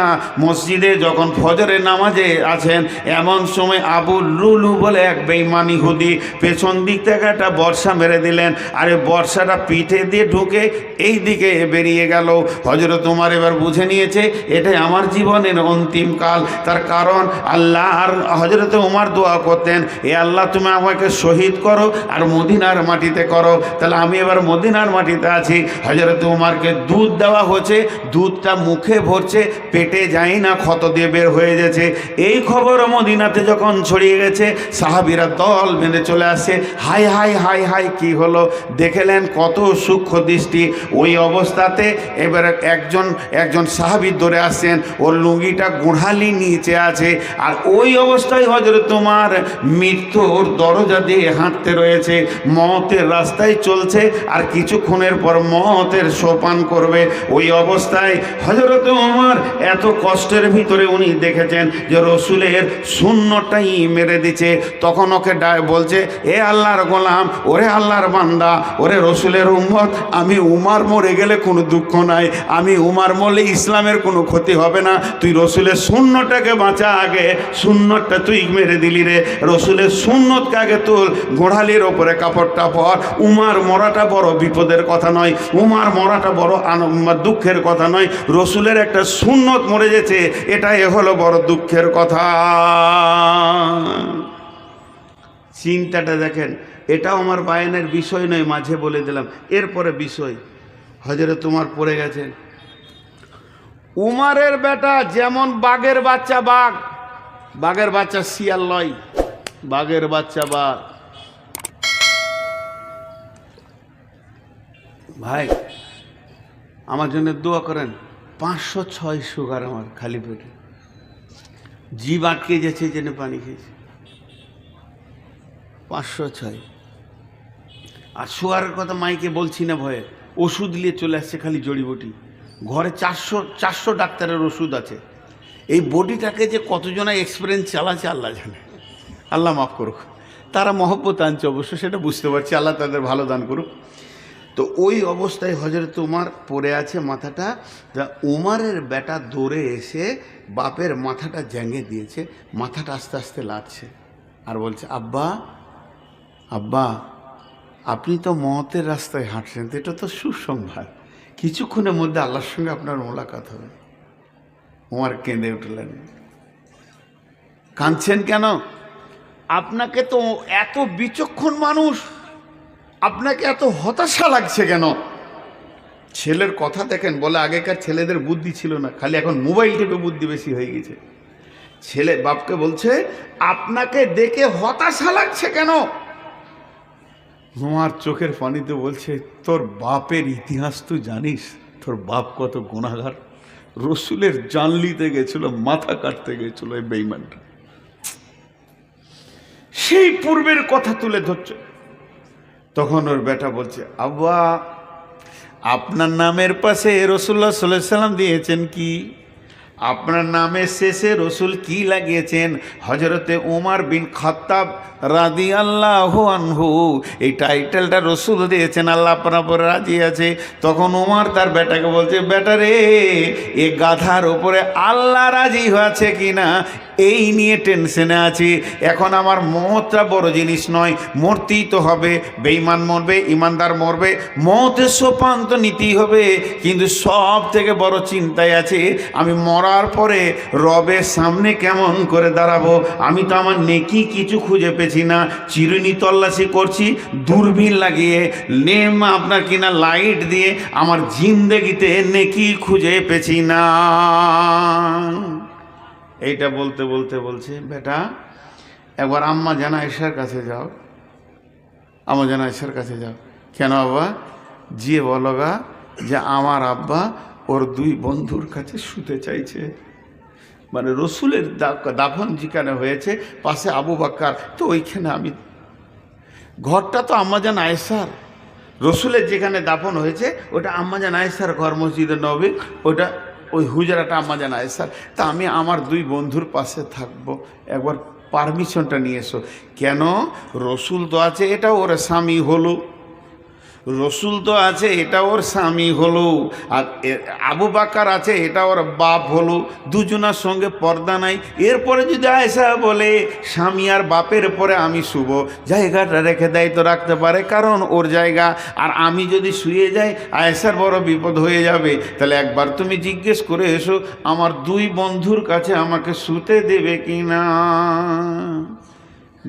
A: মসজিদে যখন ফজরের নামাজে আছেন, এমন সময় আবু লুলু বলে এক বেঈমান ইহুদি পেছন দিক থেকে একটা বর্ষা মেরে দিলেন। আরে বর্ষাটা পিঠে দিয়ে ঢুকে এই দিকে বেরিয়ে গেল। হযরত ওমর এবার বুঝে নিয়েছে এটাই আমার জীবন জীবনের অন্তিম কাল। তার কারণ আল্লাহ আর হযরত ওমর দোয়া করতেন, এ আল্লাহ তুমি আমাকে শহীদ করো আর মদিনার মাটিতে করো। তাহলে আমি এবার মদিনার মাটিতে আছি। হযরত ওমরকে দুধ দেওয়া হচ্ছে, দুধটা মুখে ভরছে, পেটে যায় না, ক্ষত দিয়ে বের হয়ে গেছে। এই খবর মদিনাতে যখন ছড়িয়ে গেছে, সাহাবীরা দল বেঁধে চলে আসছে। হাই হাই হাই হাই, কি হলো দেখলেন, কত সূক্ষ্ম দৃষ্টি। ওই অবস্থাতে এবারে একজন সাহাবী ধরে আসছেন, ওর লুঙ্গিটা গোড়ালি নিচে আছে, আর ওই অবস্থায় হযরত ওমর মৃত্যুর দরজা দিয়ে হাঁটতে রয়েছে, মওতের রাস্তায় চলছে, আর কিছুক্ষণের পর মওতের সোপান করবে। ওই অবস্থায় হযরত ওমর এত কষ্টের ভিতরে উনি দেখেছেন যে রসুলের শূন্যটাই মেরে দিচ্ছে। তখন ওকে বলছে, এ আল্লাহর গোলাম, ওরে আল্লাহর বান্দা, ওরে রসুলের উম্মত, আমি উমর মরে গেলে কোনো দুঃখ নাই, আমি উমর মরলে ইসলামের কোনো ক্ষতি হবে না, তুই রসুলের সুন্নতটাকে বাঁচা, আগে সুন্নতটা তুই মেরে দিলি রে, রসুলের সুন্নতকে আগে তুল, গোড়ালির ওপরে কাপড়টা পর। উমর মরাটা বড় বিপদের কথা নয়, উমর মরাটা বড় দুঃখের কথা নয়, রসুলের একটা সুন্নত মরে গেছে, এটাই হলো বড় দুঃখের কথা। চিন্তাটা দেখেন, এটাও আমার বায়ানের বিষয় নয়, মাঝে বলে দিলাম। এরপরে বিষয়, হযরত ওমর পড়ে গেছেন। উমরের বেটা যেমন বাঘের বাচ্চা, বাঘের বাচ্চা শিয়াল লয়, বাঘের বাচ্চা বাঘ। ভাই আমার জন্য দোয়া করেন, 506 সুগার আমার খালি পেটে, জিভ আটকে যাচ্ছে, জেনে পানি খেয়েছে, 506। আর সুগারের কথা মাইকে বলছি না ভয়ে, ওষুধ নিয়ে চলে আসছে, খালি জড়িবুটি। ঘরে 400 ডাক্তারের ওষুধ আছে। এই বডিটাকে যে কতজনা এক্সপিরিয়েন্স চালাচ্ছে আল্লাহ জানে, আল্লাহ মাফ করুক। তারা মহব্বত আনছে অবশ্য, সেটা বুঝতে পারছি, আল্লাহ তাদের ভালো দান করুক। তো ওই অবস্থায় হযরত ওমর পড়ে আছে, মাথাটা, ওমরের বেটা দৌড়ে এসে বাপের মাথাটা জ্যাঙে দিয়েছে, মাথাটা আস্তে আস্তে লাগছে, আর বলছে, আব্বা আব্বা, আপনি তো মওতের রাস্তায় হাঁটছেন, তো এটা তো সুসংবাদ, কিছুক্ষণের মধ্যে আল্লাহর সঙ্গে আপনার মোলাকাত হবে। ওমর কেঁদে উঠলেন। কাঁদছেন কেন? আপনাকে তো এত বিচক্ষণ মানুষ, আপনাকে এত হতাশা লাগছে কেন? ছেলের কথা দেখেন, বলে আগেকার ছেলেদের বুদ্ধি ছিল না, খালি এখন মোবাইল টেপে বুদ্ধি বেশি হয়ে গেছে। ছেলে বাপকে বলছে, আপনাকে দেখে হতাশা লাগছে কেন? তোমার চোখের পানিতে বলছে, তোর বাপের ইতিহাস তুই জানিস, তোর বাপ কত গুনাহগার, রসুলের জান নিতে গেছিল, মাথা কাটতে গেছিল এই বেঈমানটা। সেই পূর্বের কথা তুলে ধরছে। তখন ওর বেটা বলছে, আব্বা আপনার নামের পাশে রাসূলুল্লাহ সাল্লাল্লাহু আলাইহি সাল্লাম দিয়েছেন কি? আপনার নামের শেষে রসুল কি লাগিয়েছেন? হযরতে ওমর বিন খাত্তাব রাদিয়াল্লাহু আনহু, এই টাইটেলটা রসুল দিয়েছেন, আল্লাহ আপনার উপর রাজি আছে। তখন ওমর তার বেটাকে বলছে, বেটা রে, এ গাধার উপরে আল্লাহ রাজি হয়েছে কিনা এই নিয়ে টেনশনে আছি। এখন আমার মওতটা বড় জিনিস নয়, মরতেই তো হবে, বেঈমান মরবে, ইমানদার মরবে, মওতের সোপান তো নিতেই হবে। কিন্তু সব থেকে বড় চিন্তায় আছে, আমি মরার পরে রবের সামনে কেমন করে দাঁড়াবো। আমি তো আমার নেকি কিছু খুঁজে পেছি না, চিরুনি তল্লাশি করছি দূরবীন লাগিয়ে, আপনার কিনা লাইট দিয়ে, আমার জিন্দেগিতে নেকি খুঁজে পেছি না। এইটা বলতে বলতে বলছে, বেটা একবার আম্মা জান আয়েশার কাছে যাও, আম্মা জান আয়েশার কাছে যাও। কেন বাবা? যে বলগা যে আমার আব্বা ওর 2 বন্ধুর কাছে শুতে চাইছে, মানে রসুলের দাফন যেখানে হয়েছে পাশে আবু বকর, তো ওইখানে আমি, ঘরটা তো আম্মা জান আয়েশার, রসুলের যেখানে দাফন হয়েছে ওটা আম্মা জান আয়েশার ঘর, মসজিদে নববী, ওটা ওই হুজরাটা আম্মা জান আয়েশার। তা আমি আমার 2 বন্ধুর পাশে থাকবো, একবার পারমিশনটা নিয়ে এসো। কেন? রসুল তো আছে, এটা ওর স্বামী হলো, রসুল তো আছে, এটা ওর স্বামী হলো, আর আবু বাকার আছে, এটা ওর বাপ হলো, দুজনার সঙ্গে পর্দা নাই। এরপরে যদি আয়েশা বলে স্বামী আর বাপের পরে আমি শুব, জায়গাটা রেখে দেয় তো রাখতে পারে, কারণ ওর জায়গা। আর আমি যদি শুয়ে যাই আয়েশার বড় বিপদ হয়ে যাবে। তাহলে একবার তুমি জিজ্ঞেস করে এসো আমার দুই বন্ধুর কাছে আমাকে শুতে দেবে কি না।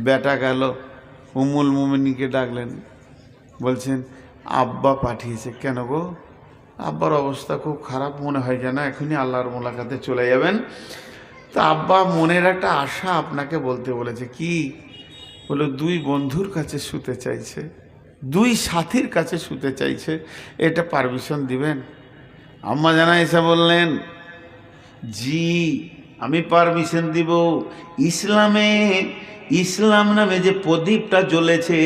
A: বেটা গেল, উম্মুল মুমিনকে ডাকলেন, বলছেন আব্বা পাঠিয়েছে। কেন গো? আব্বার অবস্থা খুব খারাপ মনে হয় যেন এখনই আল্লাহর মোলাকাতে চলে যাবেন। তা আব্বা মনের একটা আশা আপনাকে বলতে বলেছে। কি বলে? দুই বন্ধুর কাছে শুতে চাইছে, দুই সাথীর কাছে শুতে চাইছে, এটা পারমিশন দিবেন? আম্মা জানা এসে বললেন, জি আমি পারমিশন দিব। ইসলাম নামে যে প্রদীপটা জ্বলেছে,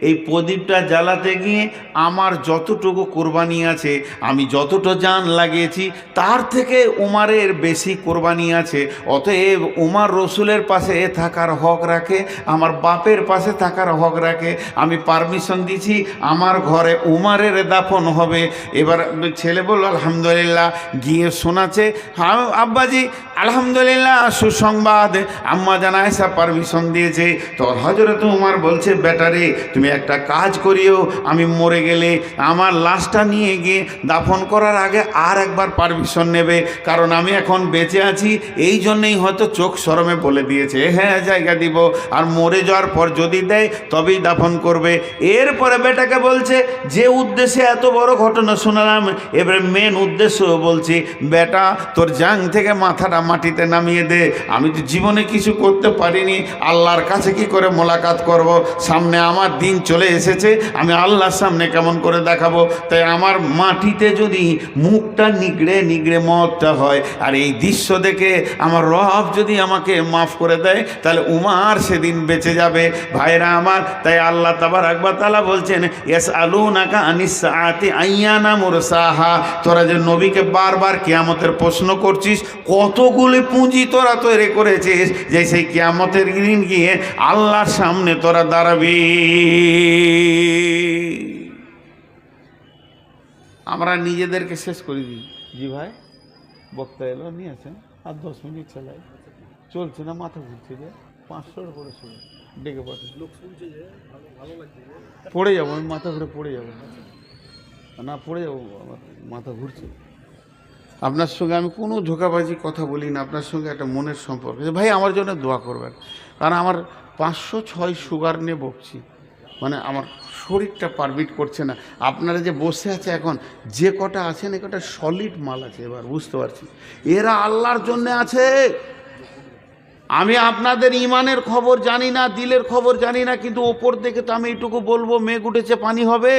A: এই প্রদীপটা জ্বালাতে গিয়ে আমার যতটুকু কোরবানি আছে, আমি যতটা জান লাগিয়েছি তার থেকে উমারের বেশি কোরবানি আছে। অতএব উমার রসুলের পাশে থাকার হক রাখে, আমার বাপের পাশে থাকার হক রাখে। আমি পারমিশন দিছি, আমার ঘরে উমারের দাফন হবে। এবার ছেলে বলল আলহামদুলিল্লাহ। গিয়ে শোনাচ্ছে, হ্যাঁ আব্বাজি আলহামদুলিল্লাহ, সুসংবাদ, আম্মা জানা এসা পারমিশন দিয়ে। তো হযরত উমর বলছে, বেটারে তুমি একটা কাজ করিও, আমি মরে গেলে আমার লাশটা নিয়ে গিয়ে দাফন করার আগে আর একবার পারমিশন নেবে, কারণ আমি এখন বেঁচে আছি, এই জন্যই হয়তো চোখ শরমে বলে দিয়েছে হ্যাঁ জায়গা দিব, আর মরে যাওয়ার পর যদি দেয় তবেই দাফন করবে। এরপরে বেটাকে বলছে, যে উদ্দেশ্যে এত বড় ঘটনা শোনালাম, এবারে মেন উদ্দেশ্য বলছি, বেটা তোর জাং থেকে মাথাটা মাটিতে নামিয়ে দে। আমি তো জীবনে কিছু করতে পারিনি, আল্লাহর কাছে কি করে মোলাকাত করব? সামনে আমার দিন চলে এসেছে, আমি আল্লাহর সামনে কেমন করে দেখাবো? তাই আমার মাটিতে যদি মুখটা নিগড়ে মতটা হয়, আর এই দৃশ্য দেখে আমার রব যদি আমাকে মাফ করে দেয়, তাহলে উমার সেদিন বেঁচে যাবে। ভাইরা আমার, তাই আল্লাহ তাবারক ওয়া তাআলা বলছেন, ইয়াসআলুনাকা আনিস সাআতি আইয়ানা মুরসাহা। তোরা যে নবীকে বারবার কিয়ামতের প্রশ্ন করছিস, কতগুলি পুঁজি তোরা তৈরি করেছিস যে সেই কিয়ামতের দিন গিয়ে আল্লাহর সামনে তোরা দাঁড়াবি। আমরা নিজেদেরকে শেষ করে দিই। জি ভাই, বক্তা এলো, নিয়ে আসেন, আর 10 মিনিট চালাই, চলছে না, মাথা ঘুরছে যে 500 করে শুরু ডেকে পাঠান, লোক শুনছে যে ভালো লাগছে, পড়ে যাবো আমি, মাথা ঘুরে পড়ে যাবো না, পড়ে যাবো, আমার মাথা ঘুরছে। আপনার সঙ্গে আমি কোনো ধোঁকাবাজি কথা বলি না, আপনার সঙ্গে একটা মনের সম্পর্ক। ভাই আমার জন্য দোয়া করবেন, কারণ আমার 506 সুগার নিয়ে বকছি, মানে আমার শরীরটা পারমিট করছে না। আপনারা যে বসে আছে এখন, যে কটা আছেন এ কটা সলিড মাল আছে, এবার বুঝতে পারছি এরা আল্লাহর জন্যে আছে। আমি আপনাদের ইমানের খবর জানি না, দিলের খবর জানি না, কিন্তু ওপর দেখে তো আমি এইটুকু বলবো মেঘ উঠেছে পানি হবে,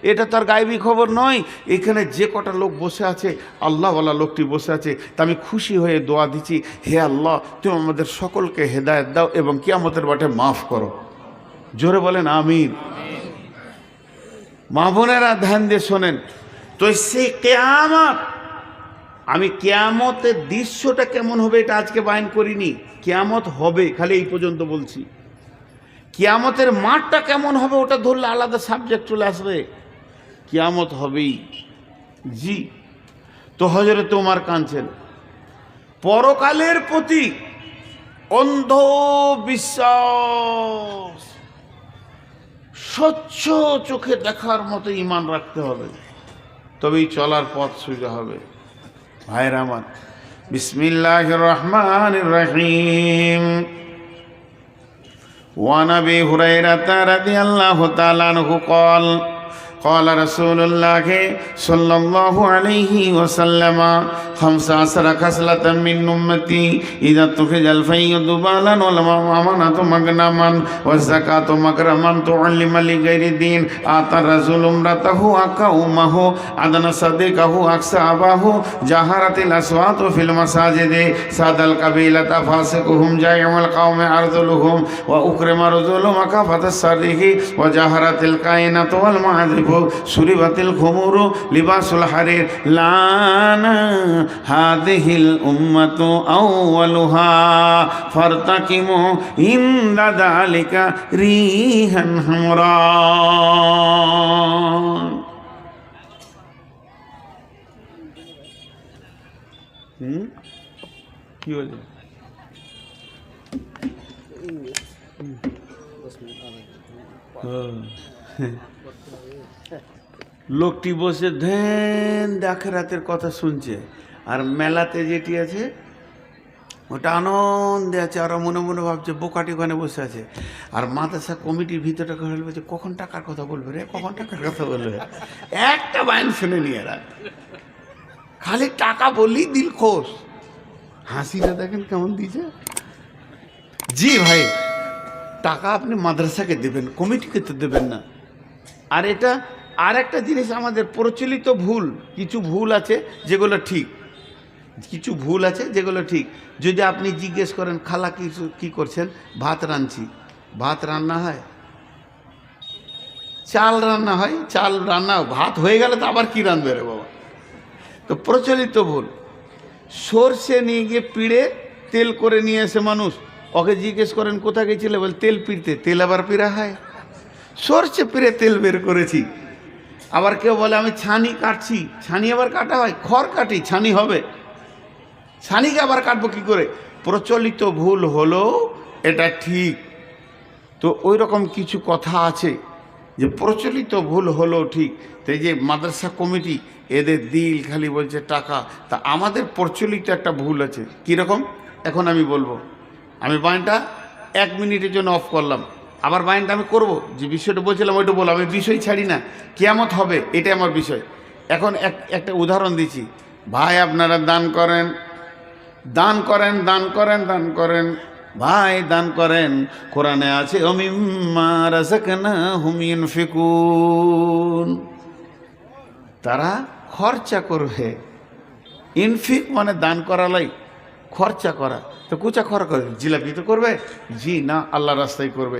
A: এটা তার গায়েবী খবর নয়। এখানে যে কটা লোক বসে আছে, আল্লাহওয়ালা লোকটি বসে আছে, তা আমি খুশি হয়ে দোয়া দিচ্ছি, হে আল্লাহ তুমি আমাদের সকলকে হেদায়েত দাও এবং কিয়ামতের মাঠে মাফ করো। জোরে বলেন আমিন। মা বোনেরা ধ্যান দিয়ে শোনেন, তো সেই কিয়ামত, আমি কিয়ামতের দৃশ্যটা কেমন হবে এটা আজকে বয়ান করিনি, কিয়ামত হবে, খালি এই পর্যন্ত বলছি। কিয়ামতের মাঠটা কেমন হবে ওটা ধরলে আলাদা সাবজেক্ট চলে আসবে, কিয়ামত হবেই। জি, তো হযরত ওমর কাঁদছেন, পরকালের প্রতি অন্ধ বিশ্বাস, স্বচ্ছ চোখে দেখার মতো ঈমান রাখতে হবে, তবেই চলার পথ সোজা হবে। ভাইরা আমার, বিসমিল্লাহির রহমানির রহিম। ওয়ান আবি হুরায়রা রাদিয়াল্লাহু তাআলা আনহু قال قال رسول الله صلى الله عليه وسلم 15 خصلة من أمتي إذا اتخذ الفيء ذبالا والأمانة مغنما والزكاة مكرما تعلم لغير الدين آتى الرجل امرأته أمه أدنى صديقه أقصى أباه جهرت الأصوات في المساجد ساد القبيلة فاسقهم جائع القوم أرذلهم وأكرم رجل مكافة السره وجهرت الكائنة والمعذب سربت الخمور لباس الحرير لانا هذه الأمة أولها فارتقموا عند ذلك ريحا حمراء। কি বলছে? লোকটি বসে ধ্যান আখিরাতের কথা শুনছে, আর মেলাতে যেটি আছে ওটা আনন্দে আছে, আর মনে মনে ভাবছে বোকাটি ওখানে বসে আছে। আর মাদ্রাসা কমিটির ভিতরটা বলছে কখন টাকার কথা বলবে রে, কখন টাকার কথা বলবে। একটা বায়ন শুনে নিয়ে এরা খালি টাকা বললেই দিল খোশ। হাসিটা দেখেন কেমন দিয়েছে। জি ভাই, টাকা আপনি মাদ্রাসাকে দেবেন, কমিটিকে তো দেবেন না। আর এটা আর একটা জিনিস, আমাদের প্রচলিত ভুল, কিছু ভুল আছে যেগুলো ঠিক, কিছু ভুল আছে যেগুলো ঠিক। যদি আপনি জিজ্ঞেস করেন খালা কি করছেন, ভাত রাঁধছি, ভাত রান্না হয়? চাল রান্না হয়, চাল রান্না, ভাত হয়ে গেলে তো আবার কি রাঁধবে রে বাবা। তো প্রচলিত ভুল। সর্ষে নিয়ে গিয়ে পিড়ে তেল করে নিয়ে এসে মানুষ, ওকে জিজ্ঞেস করেন কোথায় গেছিলে, বল তেল পিড়তে। তেল আবার পিড়া হয়? সর্ষে পিড়ে তেল বের করেছি। আবার কেউ বলে আমি ছানি কাটছি, ছানি আবার কাটা হয়? খড় কাটি, ছানি হবে? ছানিকে আবার কাটবো কি করে? প্রচলিত ভুল হলো এটা ঠিক। তো ওই রকম কিছু কথা আছে যে প্রচলিত ভুল হলো ঠিক। তো এই যে মাদ্রাসা কমিটি, এদের দিল খালি বলছে টাকা। তা আমাদের প্রচলিত একটা ভুল আছে। কীরকম? এখন আমি বলবো। আমি বায়ানটা 1 মিনিটের জন্য অফ করলাম, আবার বায়ানটা আমি করব। যে বিষয়টা বলছিলাম ওইটা বললাম, আমি বিষয় ছাড়ি না, কিয়ামত হবে এটাই আমার বিষয়। এখন একটা উদাহরণ দিচ্ছি। ভাই আপনারা দান করেন, দান করেন, দান করেন, দান করেন, ভাই দান করেন। কোরআনে আছে ওমিম্মা রাযাকনাহুম ইউনফিকুন, তারা খরচা করবে। ইনফিক মানে দান করালাই, খরচা করা। তো কুচা খরচ করে জিলাপি তো করবে? জি না, আল্লাহ রাস্তায় করবে।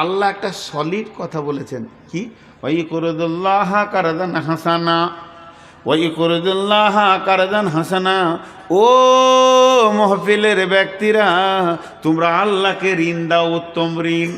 A: আল্লাহ একটা সলিড কথা বলেছেন, কি? ওয়াইকুরুল্লাহ কারদান হাসানা, ওয়াইকুরুল্লাহ কারদান হাসানা। ও মহফিলের ব্যক্তিরা, তোমরা আল্লাহকে ঋণ দাও, উত্তম ঋণ।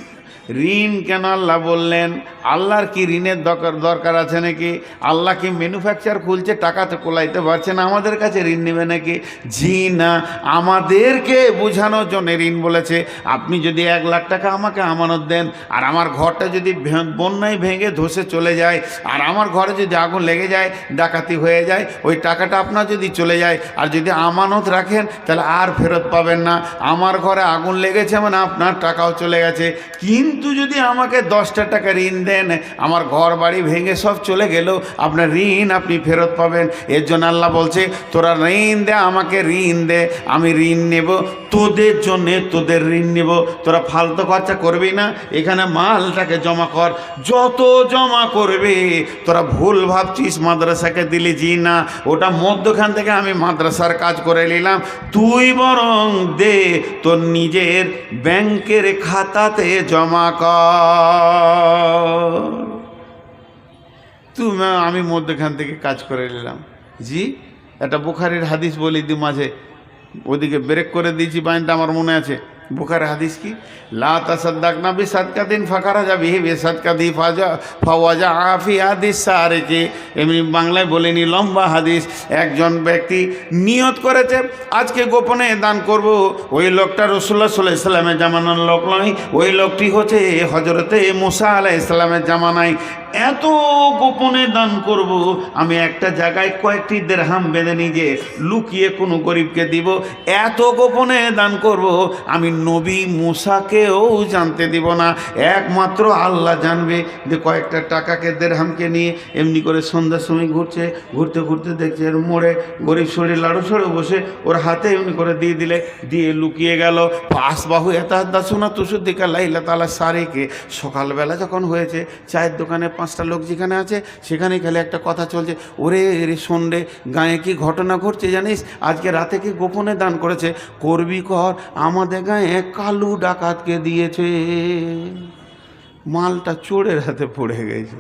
A: ঋণ কেন আল্লাহ বললেন? আল্লাহর কি ঋণের দরকার আছে নাকি? আল্লাহ কি ম্যানুফ্যাকচার খুলছে, টাকা তো কোলাইতে পারছে না, আমাদের কাছে ঋণ নেবে নাকি? জি না, আমাদেরকে বোঝানোর জন্য ঋণ বলেছে। আপনি যদি 1 লাখ টাকা আমাকে আমানত দেন, আর আমার ঘরটা যদি বন্যায় ভেঙে ধসে চলে যায়, আর আমার ঘরে যদি আগুন লেগে যায়, ডাকাতি হয়ে যায়, ওই টাকাটা আপনার যদি চলে যায়, আর যদি আমানত রাখেন তাহলে আর ফেরত পাবেন না। আমার ঘরে আগুন লেগেছে মানে আপনার টাকাও চলে গেছে। কিন্তু যদি আমাকে 10টা টাকা ঋণ দেন, আমার ঘর বাড়ি ভেঙে সব চলে গেলেও আপনার ঋণ আপনি ফেরত পাবেন। এর জন্য আল্লাহ বলছে তোরা ঋণ দে, আমাকে ঋণ দে, আমি ঋণ নেব তোদের জন্যে, তোদের ঋণ নেব। তোরা ফালতু খরচা করবি না, এখানে মালটাকে জমা কর, যত জমা করবে। তোরা ভুল ভাবছিস মাদ্রাসাকে দিলি, জি না, ওটা মধ্যখান থেকে আমি মাদ্রাসার কাজ করে নিলাম। তুই বরং দে তোর নিজের ব্যাংকের খাতাতে জমা কর। তুমি আমি মধ্যখান থেকে কাজ করে নিলাম। জি, একটা বুখারীর হাদিস বলি দি মাঝে, ওদিকে ব্রেক করে দিয়েছি, বাইনটা আমার মনে আছে। বুখারীর হাদিস কি? লা তাসাদদাকনা বিসাদকাতিন ফাখারাজা বিহি বিসাদকাতি ফাওয়াজা আফি হাদিস সারিকি। এমনি বাংলায় বলিনি, লম্বা হাদিস। একজন ব্যক্তি নিয়ত করেছে আজকে গোপনে দান করব। ওই লোকটা রাসূলুল্লাহ সাল্লাল্লাহু আলাইহি সাল্লামের জামানার লোক নয়, ওই লোকটি হচ্ছে হযরতে মুসা আলাইহিস সালামের জামানায়। এত গোপনে দান করব, আমি একটা জায়গায় কয়েকটি দিরহাম বেঁধে নিজে লুকিয়ে কোনো গরিবকে দিব। এত গোপনে দান করব, আমি নবী মুসাকেও জানতে দিব না, একমাত্র আল্লাহ জানবে। যে কয়েকটা টাকাকে দিরহামকে নিয়ে এমনি করে সন্ধ্যার সময় ঘুরছে, ঘুরতে ঘুরতে দেখছে এর মোড়ে গরিব শরীর লাড়ু সরে বসে, ওর হাতে এমনি করে দিয়ে দিলে, দিয়ে লুকিয়ে গেল। আসবাহু এতাহাদ্দাসুনা তুসুদ্দিকা লাইলা তাআলা সারিকে। সকালবেলা যখন হয়েছে, চায়ের দোকানে 5টা লোক যেখানে আছে সেখানে খালি একটা কথা চলছে, ওরে রে শোন রে, গায়ে কি ঘটনা ঘটছে জানিস? আজকে রাতে কি গোপনে দান করেছে, করবি কর, আমাদের গায়ে কালু ডাকাতকে দিয়েছে। মালটা চোরের হাতে পড়ে গেছে।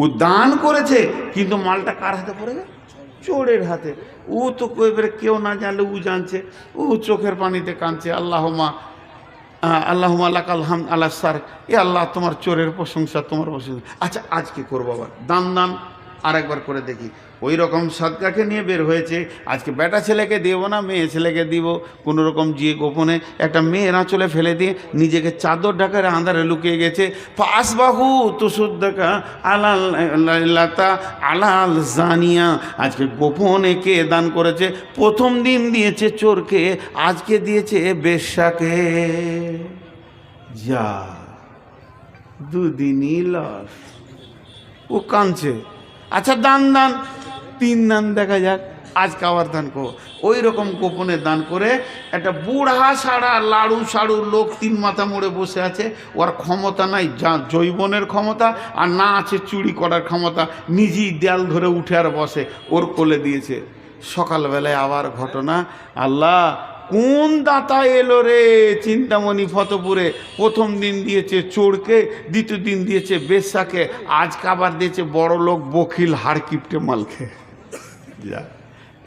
A: ও দান করেছে কিন্তু মালটা কার হাতে পড়ে গেছে? চোরের হাতে। ও তো এবারে কেউ না জানলে ও জানছে, ও চোখের পানিতে কাঁদছে, আল্লাহুম্মা লাকাল হামদ আলা সার। এ আল্লাহ, তোমার চোরের প্রশংসা, তোমার প্রশংসা। আচ্ছা আজকে করবো আবার দান। আরেকবার করে দেখি। ওই রকম সদকাকে নিয়ে বের হয়েছে। আজকে বেটা ছেলেকে দেবো না, মেয়ে ছেলেকে দিব। কোনো রকম গিয়ে গোপনে একটা মেয়ের আঁচলে ফেলে দিয়ে নিজেকে চাদর ঢাকার আন্ধারে লুকিয়ে গেছে। পাস বাহু তুসুদ্দাকা আলাল লাতা আলাল জানিয়া। আজকে গোপনে কে দান করেছে? প্রথম দিন দিয়েছে চোরকে, আজকে দিয়েছে বেশ্যাকে। যা দুদিনই লস। ও কাঁদছে। আচ্ছা দান দান, 3 দান দেখা যাক, আজকে আবার দান করো। ওই রকম গোপনে দান করে একটা বুড়া সারা লাড়ু সাড়ু লোক 3 মাথা মোড়ে বসে আছে। ওর ক্ষমতা নাই যা জৈবনের ক্ষমতা, আর না আছে চুরি করার ক্ষমতা। নিজেই দেয়াল ধরে উঠে আর বসে, ওর কোলে দিয়েছে। সকালবেলায় আবার ঘটনা, আল্লাহ কোন দাতা এলো রে চিন্তামণি ফতপুরে। প্রথম দিন দিয়েছে চোরকে, দ্বিতীয় দিন দিয়েছে বেশ্যাকে, আজকে আবার দিয়েছে বড় লোক বকিল হাড় কিপটে মালকে। যা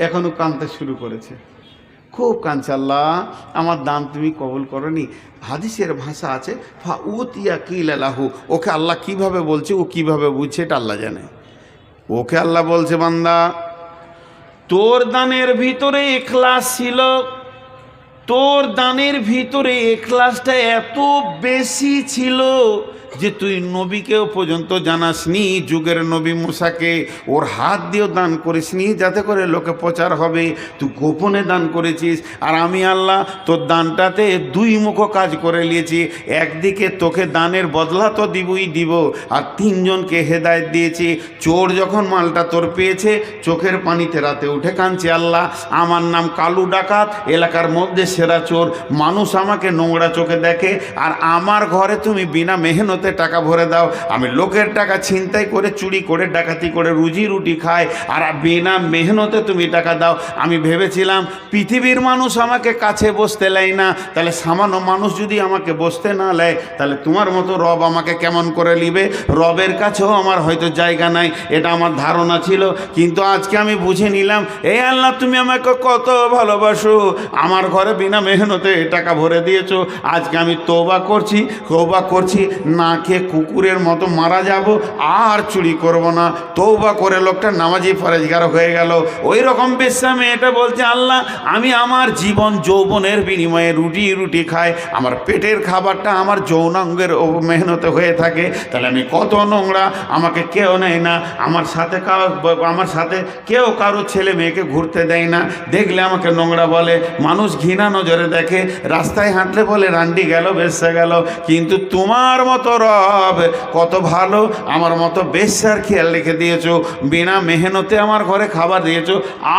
A: এখনো কাঁদতে শুরু করেছে, খুব কাঁদছে। আল্লাহ আমার দান তুমি কবুল করনি। হাদিসের ভাষা আছে ফা উতিয়া কিল আলাহু। ওকে আল্লাহ কিভাবে বলছে, ও কিভাবে বুঝছে এটা আল্লাহ জানে। ওকে আল্লাহ বলছে, বান্দা তোর দানের ভিতরে ইখলাস ছিল, তোর দানের ভিতরে ইখলাসটা এত বেশি ছিল যে তুই নবীকেও পর্যন্ত জানাসনি, যুগের নবী মুসাকে ওর হাত দিয়েও দান করিসনি যাতে করে লোকে প্রচার হবে। তুই গোপনে দান করেছিস। আর আমি আল্লাহ তোর দানটাতে 2 মুখ কাজ করে নিয়েছি। একদিকে তোকে দানের বদলা তো দিবই দিব, আর 3 জনকে হেদায়েত দিয়েছি। চোর যখন মালটা তোর পেয়েছে চোখের পানিতে রাতে উঠে কাঁদছে, আল্লাহ আমার নাম কালু ডাকাত, এলাকার মধ্যে সেরা চোর, মানুষ আমাকে নোংরা চোখে দেখে, আর আমার ঘরে তুমি বিনা মেহনত টাকা ভরে দাও। আমি লোকের টাকা ছিনতাই করে চুরি করে ডাকাতি করে রুজি রুটি খাই, আর বিনা মেহনতে তুমি টাকা দাও। আমি ভেবেছিলাম পৃথিবীর মানুষ আমাকে কাছে বসতে নেয় না, তাহলে সামান্য মানুষ যদি আমাকে বসতে না নেয় তাহলে তোমার মতো রব আমাকে কেমন করে নিবে? রবের কাছেও আমার হয়তো জায়গা নাই, এটা আমার ধারণা ছিল। কিন্তু আজকে আমি বুঝে নিলাম, এই আল্লাহ তুমি আমাকে কত ভালোবাসো, আমার ঘরে বিনা মেহনতে টাকা ভরে দিয়েছো। আজকে আমি তওবা করছি না খেয়ে কুকুরের মতো মারা যাব, আর চুরি করব না। তওবা করে লোকটা নামাজি পরেজগার হয়ে গেল। ওই রকম বেশ্যা মেয়েটা বলছে, আল্লাহ আমি আমার জীবন যৌবনের বিনিময়ে রুটি খাই, আমার পেটের খাবারটা আমার যৌনাঙ্গের মেহনতে হয়ে থাকে, তাহলে আমি কত নোংরা। আমাকে কেউ নেয় না, আমার সাথে কেউ কারো ছেলে মেয়েকে ঘুরতে দেয় না, দেখলে আমাকে নোংরা বলে, মানুষ ঘৃণা নজরে দেখে, রাস্তায় হাঁটলে বলে রান্ডি গেল বেশ্যা গেল। কিন্তু তোমার মতো রব কত ভালো, আমার মতো বেশ্যার খেয়াল রেখে দিয়েছো, বিনা মেহনতে আমার ঘরে খাবার দিয়েছো।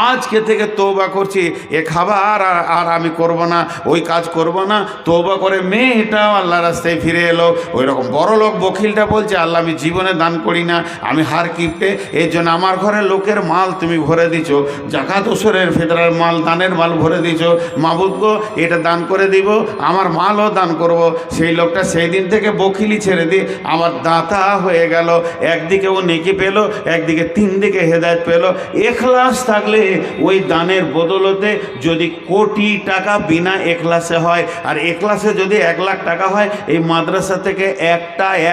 A: আজকে থেকে তওবা করছি, এ খাবার আর আমি করব না, ওই কাজ করব না। তওবা করে মেয়েটাও আল্লাহ রাস্তায় ফিরে এলো। ওই রকম বড় লোক বকিলটা বলছে, আল্লাহ আমি জীবনে দান করি না, আমি হার কিপটে, এর জন্য আমার ঘরে লোকের মাল তুমি ভরে দিছো, জাকাত ওসরের ফিতরার মাল দানের মাল ভরে দিছো। মাবুদ গো এটা দান করে দিব, আমার মালও দান করব। সেই লোকটা সেই দিন থেকে বকিলি ছেড়ে দিয়ে আমার দাতা হয়ে গেল। একদিকে ও নেকি পেল, একদিকে 3 দিকে হেদায়েত পেল। ইখলাস থাকলে ওই দানের বদলতে যদি কোটি টাকা বিনা ইখলাসে হয়, আর ইখলাসে যদি 1 লাখ টাকা হয়, এই মাদ্রাসা থেকে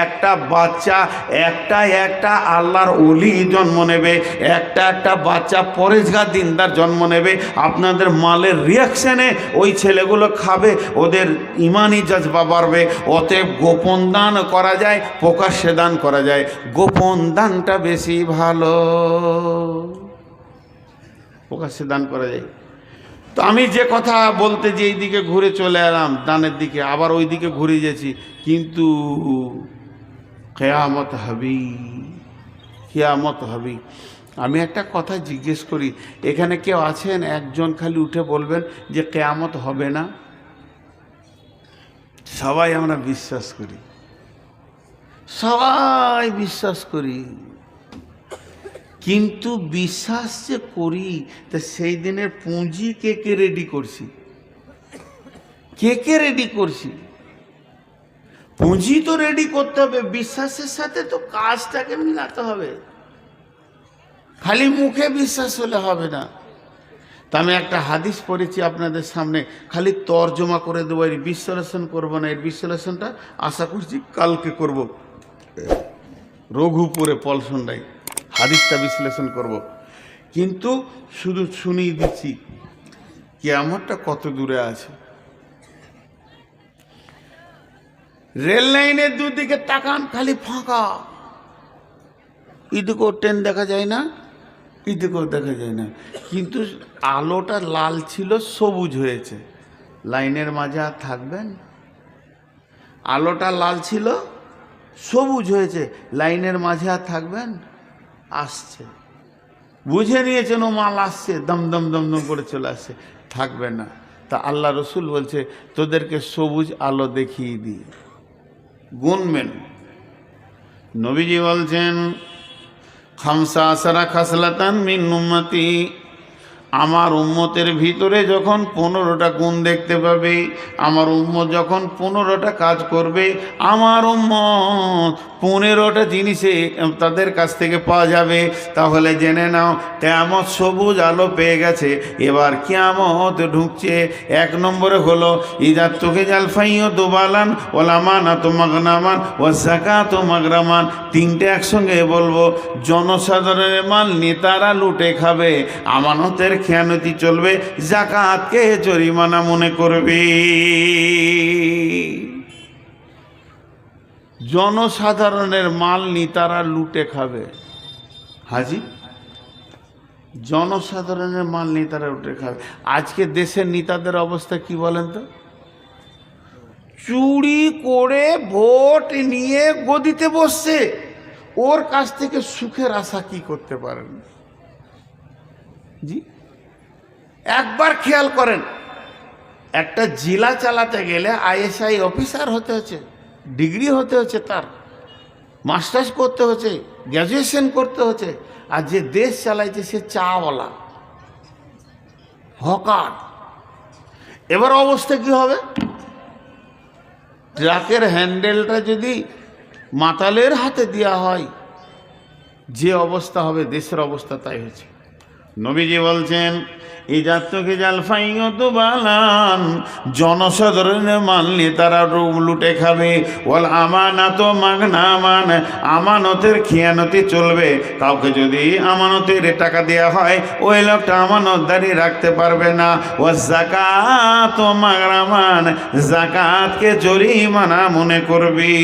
A: একটা বাচ্চা একটা আল্লাহর ওলি জন্ম নেবে, একটা বাচ্চা পরেজগার দিনদার জন্ম নেবে। আপনাদের মালের রিয়াকশানে ওই ছেলেগুলো খাবে, ওদের ইমানি জজবা বাড়বে। অতএব গোপন দান করা যায়, প্রকাশ্যে দান করা যায়, গোপন দানটা বেশি ভালো, প্রকাশ্যে দান করা যায়। তো আমি যে কথা বলতে যে এই দিকে ঘুরে চলে এলাম দানের দিকে, আবার ওই দিকে ঘুরে গেছি, কিন্তু কিয়ামত হবেই। আমি একটা কথা জিজ্ঞেস করি, এখানে কেউ আছেন একজন খালি উঠে বলবেন যে কিয়ামত হবে না? সবাই আমরা বিশ্বাস করি, সবাই বিশ্বাস করি, কিন্তু বিশ্বাস যে করি তা সেই দিনের পুঁজি কে রেডি করছি? কে রেডি করছি? পুঁজি তো রেডি করতে হবে, বিশ্বাসের সাথে তো কাজটাকে মিলাতে হবে। খালি মুখে বিশ্বাস হলে হবে না। তা আমি একটা হাদিস পড়েছি আপনাদের সামনে, খালি তর্জমা করে দেবো, এর বিশ্লেষণ করবো না। এর বিশ্লেষণটা আশা করছি কালকে করব। রঘুপুরে পলসন্ডাই হাদিসটা বিশ্লেষণ করব, কিন্তু শুধু শুনিয়ে দিচ্ছি কিয়ামতটা কত দূরে আছে। রেল লাইনের দুদিকে তাকান, খালি ফাঁকা, এদিকেও ট্রেন দেখা যায় না, এদিকেও দেখা যায় না, কিন্তু আলোটা লাল ছিল সবুজ হয়েছে। লাইনের মাঝে আর থাকবেন? আলোটা লাল ছিল সবুজ হয়েছে, লাইনের মাঝে আর থাকবেন? আসছে, বুঝে নিয়েছেন ও মাল আসছে, দমদম দমদম করে চলে আসছে, থাকবে না। তা আল্লাহ রসুল বলছে তোদেরকে সবুজ আলো দেখিয়ে দিই, গুনবেন। নবীজি বলছেন খামসা আসারা খাসলাতান মিন উম্মতি, আমার উম্মতের ভিতরে যখন 15টা গুণ দেখতে পাবে, আমার উম্মত যখন 15টা কাজ করবে, আমার উম্মত 15টা জিনিসে তাদের কাছ থেকে পাওয়া যাবে, তাহলে জেনে নাও কিয়ামত সবুজ আলো পেয়ে গেছে। এবার কিয়ামত ঢুকছে। 1 নম্বরে হলো ইজাত তোকে জালফাইও দোবালান ওলামানা তো মাগনামান ও জাকাত ও মাগরামান। 3টে একসঙ্গে বলবো। জনসাধারণের মাল নেতারা লুটে খাবে, আমানতের খেয়ানতি চলবে, জাকাতকে জরিমানা মনে করবে। জনসাধারণের মাল নেতারা লুটে খাবে। হাজি, জনসাধারণের মাল নেতারা লুটে খাবে। আজকে দেশের নেতাদের অবস্থা কি বলেন তো? চুরি করে ভোট নিয়ে গদিতে বসছে, ওর কাছ থেকে সুখের আশা কি করতে পারেন? জি, একবার খেয়াল করেন, একটা জেলা চালাতে গেলে আইএসআই অফিসার হতে হচ্ছে, ডিগ্রি হতে হচ্ছে, তার মাস্টার্স করতে হচ্ছে, গ্র্যাজুয়েশন করতে হচ্ছে। আর যে দেশ চালাইছে সে চাওয়ালা, হকার। এবার অবস্থা কি হবে? ট্রাকের হ্যান্ডেলটা যদি মাতালের হাতে দেওয়া হয়, যে অবস্থা হবে, দেশের অবস্থা তাই হয়েছে। নবীজি বলছেন ইজাতুকে জালফাইও দুবালান, জনসাধারণের মাল নেতারা লুটে খাবে। ওয়াল আমানাত মাগনামান, আমানতের খেয়ানতি চলবে। কাউকে যদি আমানতের টাকা দেওয়া হয়, ওই লোকটা আমানতদারি রাখতে পারবে না। ওয়া যাকাত মাগরামান, যাকাতকে জরিমানা মনে করবি।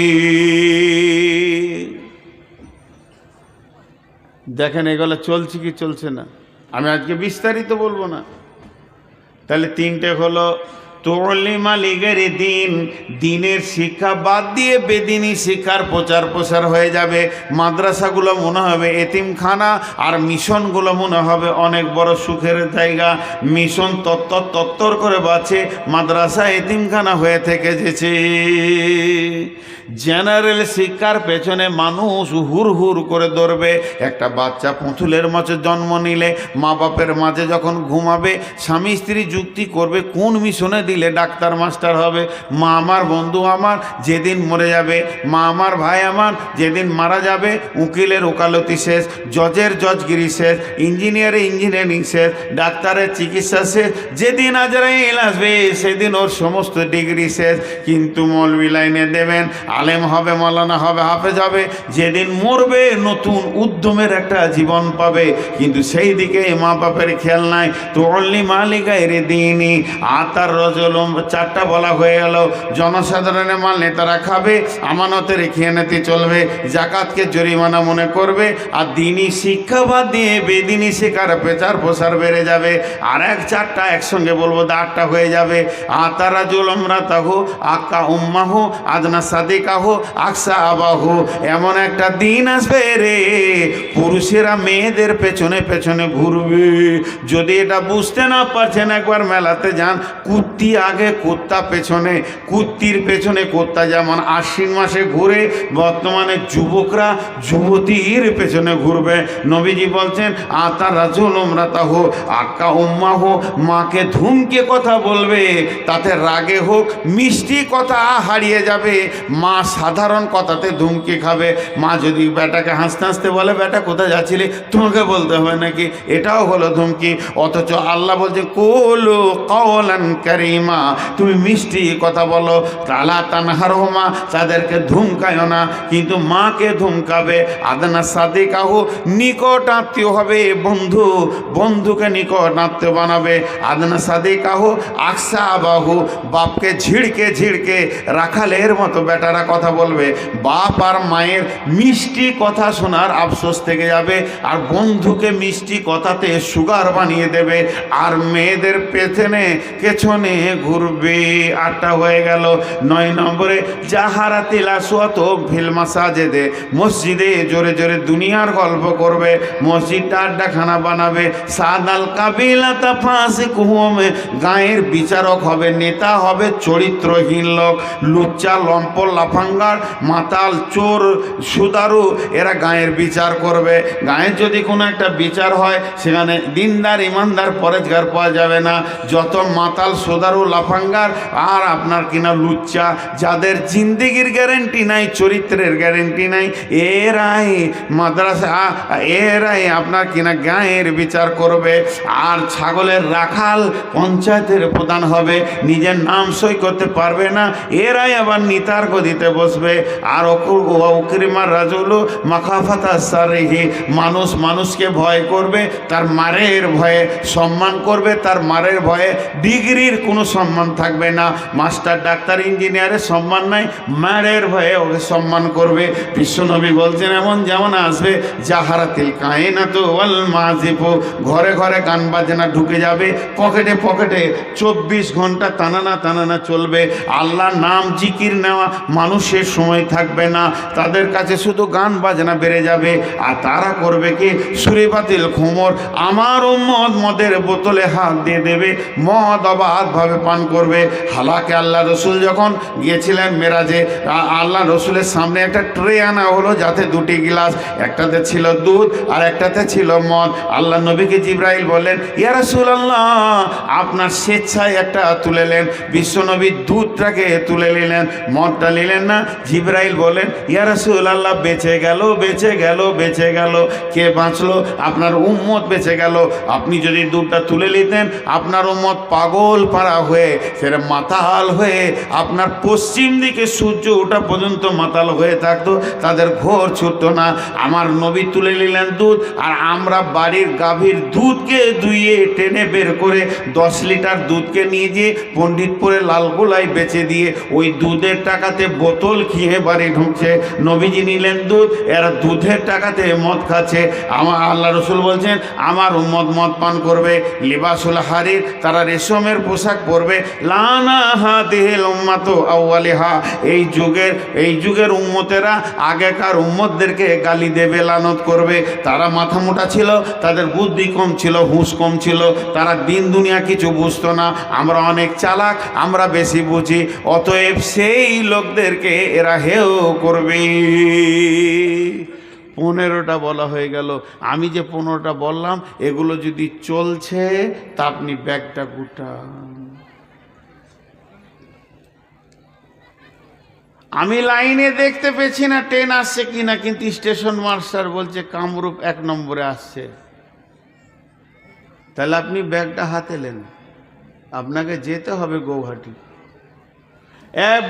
A: দেখেন এগুলো চলছে কি চলছে না, আমি আজকে বিস্তারিত বলবো না। তাহলে 3টে হলো তোলি মালিকের দিন, দিনের শিক্ষা বাদ দিয়ে বেদিনী শিক্ষার প্রচার হয়ে যাবে। মাদ্রাসাগুলো মনে হবে এতিমখানা, আর মিশনগুলো মনে হবে অনেক বড় সুখের জায়গা। মিশন তত্তর করে বাঁচে, মাদ্রাসা এতিমখানা হয়ে থেকে যেছে। জেনারেল শিক্ষার পেছনে মানুষ হুর করে দৌড়বে। একটা বাচ্চা পুঁথুলের মাঝে জন্ম নিলে মা বাপের মাঝে যখন ঘুমাবে, স্বামী স্ত্রী যুক্তি করবে কোন মিশনে দিলে ডাক্তার মাস্টার হবে। মা আমার, বন্ধু আমার যেদিন মরে যাবে, মা আমার, ভাই আমার যেদিন মারা যাবে, উকিলের ওকালতি শেষ, জজের জজগিরি শেষ, ইঞ্জিনিয়ারের ইঞ্জিনিয়ারিং শেষ, ডাক্তারের চিকিৎসা শেষ। যেদিন আজরাইল আসবে সেদিন ওর সমস্ত ডিগ্রি শেষ। কিন্তু মৌলবি লাইনে দেবেন, আলেম হবে, মৌলানা হবে, হাফেজ হবে। যেদিন মরবে নতুন উদ্যমের একটা জীবন পাবে, কিন্তু সেই দিকে মা বাপের খেয়াল নাই। তো অল্লি মালিকায় রে দিনই আতার রজলম, 4টা বলা হয়ে গেল। জনসাধারণের মাল নেতারা খাবে, আমানতের খেয়ানতি চলবে, জাকাতকে জরিমানা মনে করবে। আর দিনই শিক্ষা বাদ দিয়ে বেদিনী শিক্ষার প্রচার বেড়ে যাবে। আর 4টা একসঙ্গে বলবো, 8টা হয়ে যাবে। আতারা জুলম রাতাহু আক্কা উম্মাহু আদনা সাদিকাহু আকসা আবাহু। এমন একটা দিন আসবে রে, পুরুষেরা মেয়েদের পেছনে পেছনে ঘুরবে। যদি এটা বুঝতে না পারছেন, একবার মেলাতে যান। কুত্তি আগে, কুত্তা পেছনে। কুত্তির পেছনে কুত্তা যেমন আশ্বিন মাসে ঘুরে, বর্তমানে যুবকরা যুবতীর পেছনে ঘুরবে। নবীজি বলছেন আতা রাজুল উমরাতাহু আক্কা উম্মাহু, মাকে ধুমকে কথা বলবে, তাতে রাগে হোক মিষ্টি কথা হারিয়ে যাবে। মা সাধারণ কথাতে ধুমকি খাবে। মা যদি বেটাকে হাসতে হাসতে বলে, বেটা কোথায় যাচ্ছিলে, তোমাকে বলতে হবে নাকি, এটাও হলো ধুমকি। অথচ আল্লাহ বলছে কুলু কওলান কারীম, কারিমা, তুমি মিষ্টি কথা বলো। তালা তানহারহুমা, তাদেরকে ধুমকায়ও না, কিন্তু মাকে ধুমকাবে। আদনা সাদিকাহু, নিকট আত্মীয় হবে বন্ধু, বন্ধুকে নিকট আত্মীয় বানাবে। আদনা সাদিকাহু আকসা আবাহু, বাপকে ঝিড়কে ঝিড়কে রাখালের মতো বেটারা কথা বলবে। বাপ আর মায়ের মিষ্টি কথা শোনার আফসোস থেকে যাবে, আর বন্ধুকে মিষ্টি কথাতে সুগার বানিয়ে দেবে, আর মেয়েদের পেছনে ঘুরবে। 8টা হয়ে গেল। 9 নম্বরে জাহারাতিল আসওয়াত ফিল মাসাজিদে, মসজিদে জোরে জোরে দুনিয়ার গল্প করবে, মসজিদটা আড্ডাখানা বানাবে। সাদাল কাবিলাতা ফাসিকুহুম, গায়ের বিচারক হবে, নেতা হবে চরিত্রহীন লোক, লুচ্চা লম্প লাফাঙ্গার মাতাল চোর সুদারু, এরা গায়ের বিচার করবে। গায়ের যদি কোনো একটা বিচার হয় সেখানে দিনদার ইমানদার পরেজগার পাওয়া যাবে না। যত মাতাল সুদারু লাফাঙ্গার আর আপনার কিনা লুচ্চা, যাদের জিন্দিগির গ্যারেন্টি নাই, চরিত্রের গ্যারেন্টি নাই, এরাই মাদ্রাসা, এরাই আপনার কিনা গায়ের বিচার করবে। আর ছাগলের রাখাল পঞ্চায়েতের প্রধান হবে, নিজের নাম সই করতে পারবে না, এরাই আবার নিতার গদিতে বসবে। আর উকরিমার রাজুলু মাখাফাতা সারিহি, মানুষ মানুষকে ভয় করবে, তার মারের ভয়ে সম্মান করবে, তার মারের ভয়ে। ডিগ্রির কোনো সম্মান থাকবে না, মাস্টার ডাক্তার ইঞ্জিনিয়ারের সম্মান নাই, মারের ভয়ে ওকে সম্মান করবে। বিশ্বনবী বলছেন এমন যেমন আসবে জাহারাতিল কায়নাতু ওয়াল মাজিফু, ঘরে ঘরে গান বাজনা ঢুকে যাবে, পকেটে পকেটে 24 ঘন্টা টানানা চলবে। আল্লাহর নাম জিকির নেওয়া মানুষের সময় থাকবে না, তাদের কাছে শুধু গান বাজনা বেড়ে যাবে। আর তারা করবে কি? সুরিবাতিল খুমর, আমার উম্মত মদের বোতলে হাত দিয়ে দেবে, মদ অবাধভাবে পান করবে। হালাকে আল্লাহ রসুল যখন গিয়েছিলেন মেরাজে, আল্লাহ রসুলের সামনে একটা ট্রে আনা হলো, যাতে 2টি গ্লাস, একটাতে ছিল দুধ আর একটাতে ছিল মদ। আল্লাহ নবীকে জিবরাইল বললেন, ইয়া রাসূলুল্লাহ, আপনার স্বেচ্ছায় একটা তুলে নেন। বিশ্বনবী দুধটাকে তুলে নিলেন, মদটা নিলেন না। জিবরাইল বলেন, ইয়া রাসূলুল্লাহ, বেঁচে গেল, বেঁচে গেল, বেঁচে গেল। কে বাঁচলো? আপনার উম্মত বেঁচে গেল। আপনি যদি দুধটা তুলে নিতেন, আপনার উম্মত পাগল পাড়া হয়ে, ফের মাতাল হয়ে, আপনার পশ্চিম দিকে সূর্য ওঠা পর্যন্ত মাতাল হয়ে থাকতো, তাদের ঘোর ছুটতো না। আমার নবী তুলে নিলেন দুধ, আর আমরা বাড়ির গাভীর দুধকে দুইয়ে টেনে বের করে 10 লিটার দুধকে নিয়ে গিয়ে পণ্ডিতপুরে লালগোলায় বেচে দিয়ে ওই দুধের টাকাতে বোতল খেয়ে বাড়ি ঢুকছে। নবীজি নিলেন দুধ, এরা দুধের টাকাতে মদ খাচ্ছে। আমার আল্লাহ রসুল বলছেন, আমার উম্মত মদ পান করবে। লিবাসুল হারির, তারা রেশমের পোশাক পরবে। লানা হাদিহিল উম্মাতু আউয়ালিহা, এই যুগের উম্মতেরা আগেকার উম্মতদেরকে গালি দেবে, লানত করবে। তারা মাথা মোটা ছিল, তাদের বুদ্ধি কম ছিল, হুঁশ কম ছিল, তারা দিন দুনিয়া কিছু বুঝতো না। আমরা অনেক চালাক, আমরা বেশি বুঝি, অতএব সেই লোকদেরকে এরা হেও করবে। 15টা বলা হয়ে গেল। আমি যে 15টা বললাম, এগুলো যদি চলছে তা আপনি ব্যাগটা গুটান। আমি লাইনে দেখতে পেয়েছি না ট্রেন আসছে কিনা, কিন্তু স্টেশন মাস্টার বলছে কামরূপ 1 নম্বরে আসছে। তাহলে আপনি ব্যাগটা হাতে নেন, আপনাকে যেতে হবে গৌহাটি।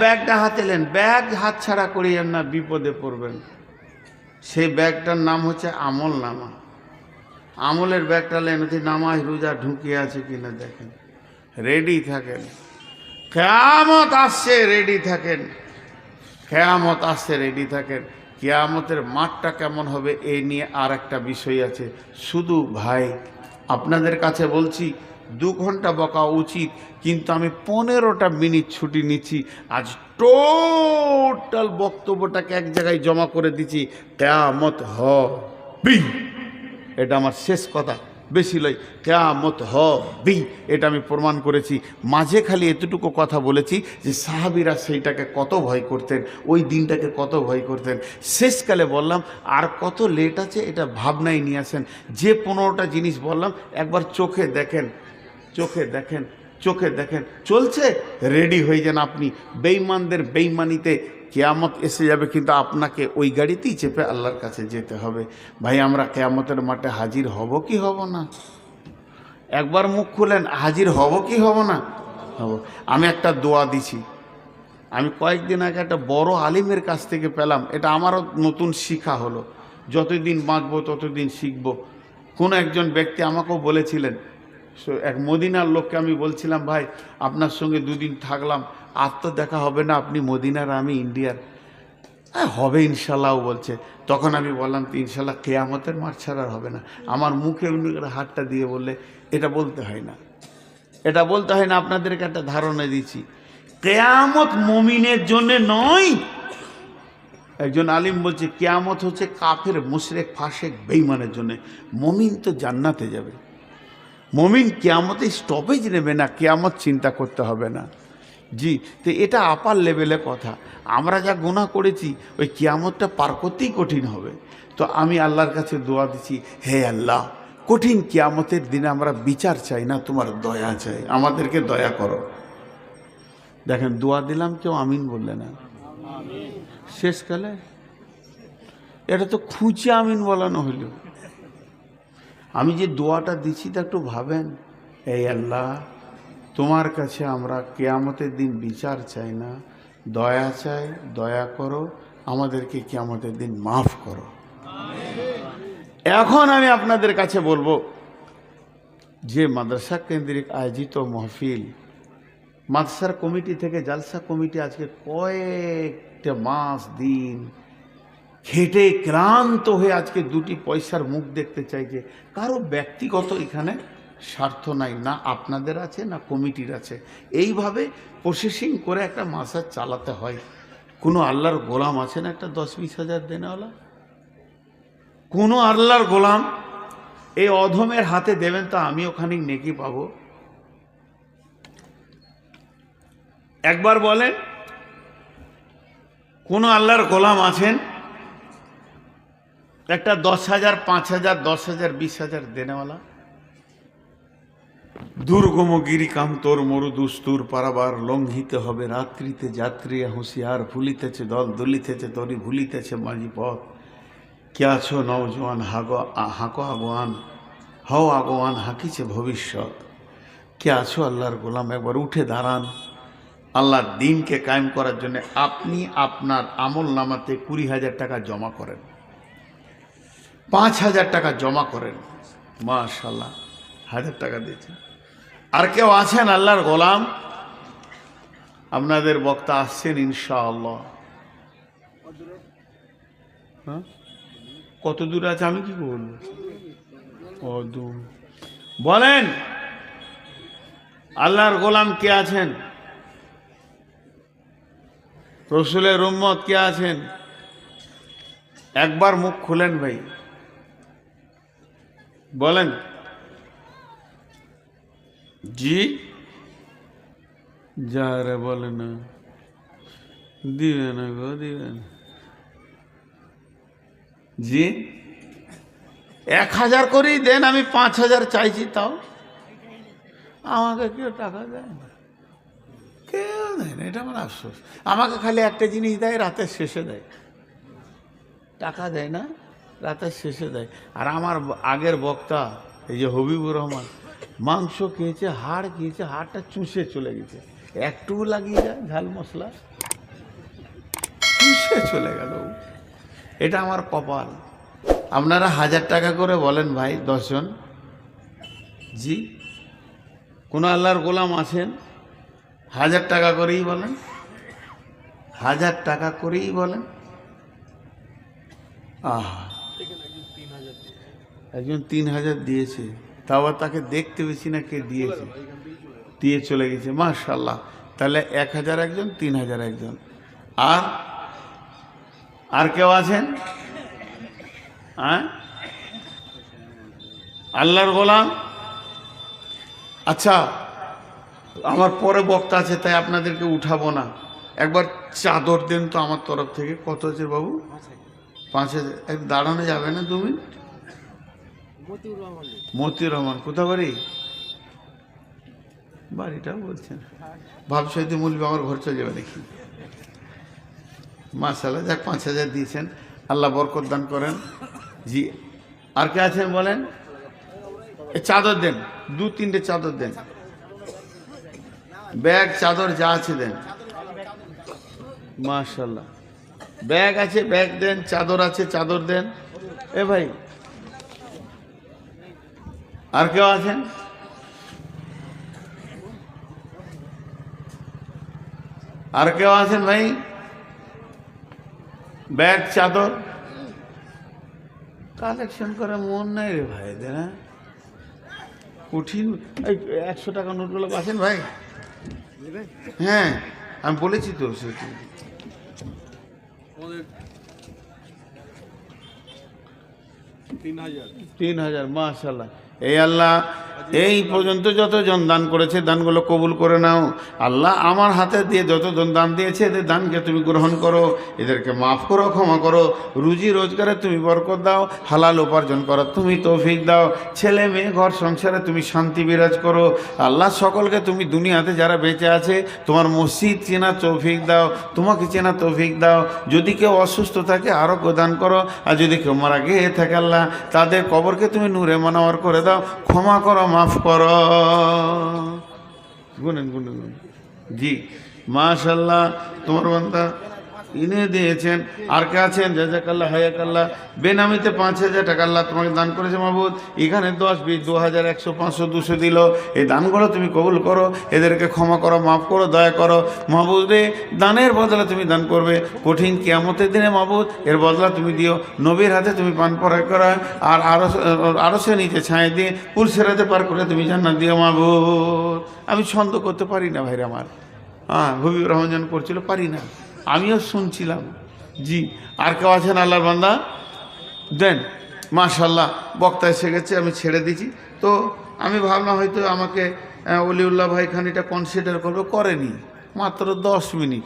A: ব্যাগটা হাতে নেন, ব্যাগ হাত ছাড়া করিয়েন না, বিপদে পড়বেন। সেই ব্যাগটার নাম হচ্ছে আমল নামা। আমলের ব্যাগটা নেন, নামাজ রোজা ঢুকিয়ে আছে কিনা দেখেন, রেডি থাকেন। কিয়ামত আসছে, রেডি থাকেন। কিয়ামত আসছে, রেডি থাকেন। কিয়ামতের মাঠটা কেমন হবে এই নিয়ে আর একটা বিষয় আছে। শুধু ভাই আপনাদের কাছে বলছি, 2 ঘন্টা বকা উচিত, কিন্তু আমি 15টা মিনিট ছুটি নিচ্ছি। আজ টোটাল বক্তব্যটাকে এক জায়গায় জমা করে দিচ্ছি। কিয়ামত হবে, এটা আমার শেষ কথা, বেশি লয়। কিয়ামত হবে, এটা আমি প্রমাণ করেছি। মাঝে খালি এতটুকু কথা বলেছি যে সাহাবীরা সেইটাকে কত ভয় করতেন, ওই দিনটাকে কত ভয় করতেন। শেষকালে বললাম আর কত লেট আছে এটা ভাবনায় নিয়ে আসেন। যে 15টা জিনিস বললাম একবার চোখে দেখেন, চোখে দেখেন, চোখে দেখেন, চলছে, রেডি হয়ে যান আপনি। বেঈমানদের বেঈমানিতে কিয়ামত এসে যাবে, কিন্তু আপনাকে ওই গাড়িতেই চেপে আল্লাহর কাছে যেতে হবে। ভাই আমরা কিয়ামতের মাঠে হাজির হব কি হব না? একবার মুখ খুলেন, হাজির হব কি হব না? হব। আমি একটা দোয়া দিছি, আমি কয়েকদিন আগে একটা বড় আলিমের কাছ থেকে পেলাম, এটা আমারও নতুন শিক্ষা হলো। যতদিন বাঁচবো ততদিন শিখবো। কোনো একজন ব্যক্তি আমাকেও বলেছিলেন, এক মদিনার লোককে আমি বলছিলাম, ভাই আপনার সঙ্গে দুদিন থাকলাম, আর তো দেখা হবে না, আপনি মদিনার আমি ইন্ডিয়ার। হ্যাঁ হবে ইনশাল্লাহ বলছে। তখন আমি বললাম তো ইনশাল্লাহ কেয়ামতের মাঠ ছাড়া হবে না। আমার মুখে উনি হাতটা দিয়ে বললে, এটা বলতে হয় না, এটা বলতে হয় না, আপনাদেরকে একটা ধারণা দিচ্ছি, কেয়ামত মুমিনের জন্য নয়। একজন আলিম বলছে কেয়ামত হচ্ছে কাফের, মুশরিক, ফাসিক, বেঈমানের জন্য। মুমিন তো জান্নাতে যাবে। মুমিন কেয়ামতে স্টপেজ নেবে না, কেয়ামত চিন্তা করতে হবে না। জি, তো এটা আপার লেভেলে কথা। আমরা যা গুনাহ করেছি ওই কিয়ামতটা পার করতেই কঠিন হবে। তো আমি আল্লাহর কাছে দোয়া দিচ্ছি, হে আল্লাহ, কঠিন কিয়ামতের দিনে আমরা বিচার চাই না, তোমার দয়া চাই, আমাদেরকে দয়া করো। দেখেন দোয়া দিলাম, কেউ আমিন বললে না। শেষকালে এটা তো খুঁজে আমিন বলানো হইল। আমি যে দোয়াটা দিচ্ছি তা একটু ভাবেন, এই আল্লাহ, তোমার কাছে আমরা কিয়ামতের দিন বিচার চাই না, দয়া চাই, দয়া করো, আমাদেরকে কিয়ামতের দিন মাফ করো। এখন আমি আপনাদের কাছে বলবো যে মাদ্রাসা কেন্দ্রিক আয়োজিত মাহফিল, মাদ্রাসার কমিটি থেকে জালসা কমিটি আজকে কয়েকটা মাস দিন খেটে ক্লান্ত হয়ে আজকে দুটি পয়সার মুখ দেখতে চাইছে। কারো ব্যক্তিগত এখানে স্বার্থ নাই, না আপনাদের আছে না কমিটির আছে। এইভাবে প্রসেসিং করে একটা মাদ্রাসা চালাতে হয়। কোনো আল্লাহর গোলাম আছে না একটা 10-20 হাজার দেনেওয়ালা? কোনো আল্লাহর গোলাম এই অধমের হাতে দেবেন তো আমিও খানিক নেকি পাবো? একবার বলেন, কোনো আল্লাহর গোলাম আছেন একটা 10,000, 5,000, 10,000, 20,000 দেনেওয়ালা? দুর্গম গিরিকাম তোর মরু দুস্তুর পারাবার লঙ্ঘিতে হবে রাত্রিতে যাত্রী হুঁশিয়ার, ভুলিতেছে দল দুলিতেছে তরি ভুলিতেছে মাঝি পথ। কে আছো নওজোয়ান হাঁকো আগুয়ান, হও আগুয়ান হাঁকিছে ভবিষ্যৎ। কে আছো আল্লাহর গোলাম, একবার উঠে দাঁড়ান। আল্লাহর দিনকে কায়েম করার জন্য আপনি আপনার আমল নামাতে 20,000 টাকা জমা করেন, 5,000 টাকা জমা করেন, মাশাআল্লাহ 1,000 টাকা দিয়েছেন। আর কেউ আছেন আল্লাহর গোলাম? আপনাদের বক্তা আসছেন ইনশাআল্লাহ। হ্যাঁ, কত দূরে আছে আমি কি বলবো? বলেন আল্লাহর গোলাম কে আছেন? রসুলের উম্মত কে আছেন? একবার মুখ খুলেন ভাই, বলেন। জি যারে বলে না, দিবে না গো, দিবে না। জি 1,000 করেই দেন, আমি 5,000 চাইছি, তাও আমাকে কেউ টাকা দেয় না, কেউ দেয় না। এটা আমার আফসোস। আমাকে খালি একটা জিনিস দেয়, রাতের শেষে দেয়। টাকা দেয় না, রাতের শেষে দেয়। আর আমার আগের বক্তা এই যে হবিবুর রহমান, মাংস খেয়েছে, হাড় খেয়েছে, হাড়টা চুষে চলে গেছে, একটু লাগিয়ে যায় ঝাল মশলা, চুষে চলে গেল। এটা আমার কপাল। আপনারা 1,000 টাকা করে বলেন ভাই, 10 জন। জি কোনো আল্লাহর গোলাম আছেন? 1,000 টাকা করেই বলেন, 1,000 টাকা করেই বলেন। একজন 3,000 দিয়েছে, তাও তাকে দেখতে পেয়েছি না কে দিয়েছে, দিয়ে চলে গেছে, মাশাআল্লাহ। তাহলে 1,000 একজন, 3,000 একজন। আর কেউ আছেন? হ্যাঁ আল্লাহর গোলাম? আচ্ছা আমার পরে বক্তা আছে, তাই আপনাদেরকে উঠাবো না। একবার চাদর দেন তো আমার তরফ থেকে। কত আছে বাবু? 5,000। দাঁড়ানো যাবে না 2 মিনিট? মতিউর রহমান কোথা বাড়ি? বাড়িটা বলছেন, ভাবছি হয়তো মূল্য আমার ঘর চলে যাবে নাকি। মাশাআল্লাহ, যাক 5,000 দিয়েছেন, আল্লাহ বরকত দান করেন। জি আর কে আছেন বলেন? চাদর দেন, 2-3টে চাদর দেন। ব্যাগ চাদর যা আছে দেন। মাশাআল্লাহ, ব্যাগ আছে ব্যাগ দেন, চাদর আছে চাদর দেন। এ ভাই আর কেউ আছেন? আর কেউ আছেন ভাই? ব্যাগ চাদর কালেকশন করে মন নাই রে ভাই, না কঠিন। এই 100 টাকা নোটগুলো পাচ্ছেন ভাই? হ্যাঁ আমি বলেছি তো, সেটি 3000। মাশাআল্লাহ। এই আল্লাহ এই পর্যন্ত যতজন দান করেছে দানগুলো কবুল করে নাও আল্লাহ। আমার হাতে দিয়ে যতজন দান দিয়েছে এদের দানকে তুমি গ্রহণ করো, এদেরকে মাফ করো, ক্ষমা করো। রুজি রোজগারে তুমি বরকত দাও, হালাল উপার্জন করো তুমি তৌফিক দাও। ছেলে মেয়ে ঘর সংসারে তুমি শান্তি বিরাজ করো আল্লাহ। সকলকে তুমি দুনিয়াতে যারা বেঁচে আছে তোমার মসজিদ চেনা তৌফিক দাও, তোমাকে চেনা তৌফিক দাও। যদি কেউ অসুস্থ থাকে আরোগ্য দান করো, আর যদি কেউ মারা গিয়ে থাকে আল্লাহ তাদের কবরকে তুমি নূরে মানাওয়ার করে দাও। ক্ষমা করো, মাফ করো। গুনেন গুনেন জি। মাশাআল্লাহ, তোমার বান্দা ইনে দিয়েছেন। আর কে আছেন? জাযাকাল্লাহ হায়াকাল্লাহ। বেনামিতে 5000 টাকা আল্লাহ তোমাকে দান করেছে মাহবুদ। এখানে 10 20 2000 100 500 200 দিল। এই দানগুলো তুমি কবুল করো, এদেরকে ক্ষমা করো, মাফ করো, দয়া করো মাহবুদ রে। দানের বদলা তুমি দান করবে কঠিন কিয়ামতের দিনে মাহবুদ, এর বদলা তুমি দিও। নবীর হাতে তুমি পান পরাগ করা, আর আরো সে নিচে ছায় দিয়ে পুলসেরাতে পার করে তুমি জান্নাত দিও মাহবুদ। আমি ছন্দ করতে পারি না ভাইরা আমার, হবিবুর রহমান করছিল, পারি না, আমিও শুনছিলাম জি। আর কেউ আছেন আল্লাহর বান্দা? দেন। মাশাআল্লাহ, বক্তা এসে গেছে, আমি ছেড়ে দিছি। তো আমি ভাবলাম হয়তো আমাকে অলিউল্লাহ ভাই খানিটা কনসিডার করবে, করেনি। মাত্র 10 মিনিট,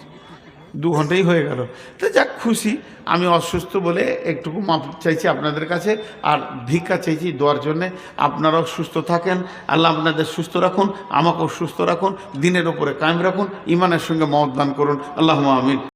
A: 2 ঘন্টাই হয়ে গেল। তো যাক খুশি। আমি অসুস্থ বলে একটুকু মাপ চাইছি আপনাদের কাছে, আর ভিক্ষা চাইছি দোয়ার জন্যে। আপনারাও সুস্থ থাকেন, আল্লাহ আপনাদের সুস্থ রাখুন, আমাকেও সুস্থ রাখুন, দিনের ওপরে কায়েম রাখুন, ইমানের সঙ্গে মওত দান করুন। আল্লাহুম্মা আমিন।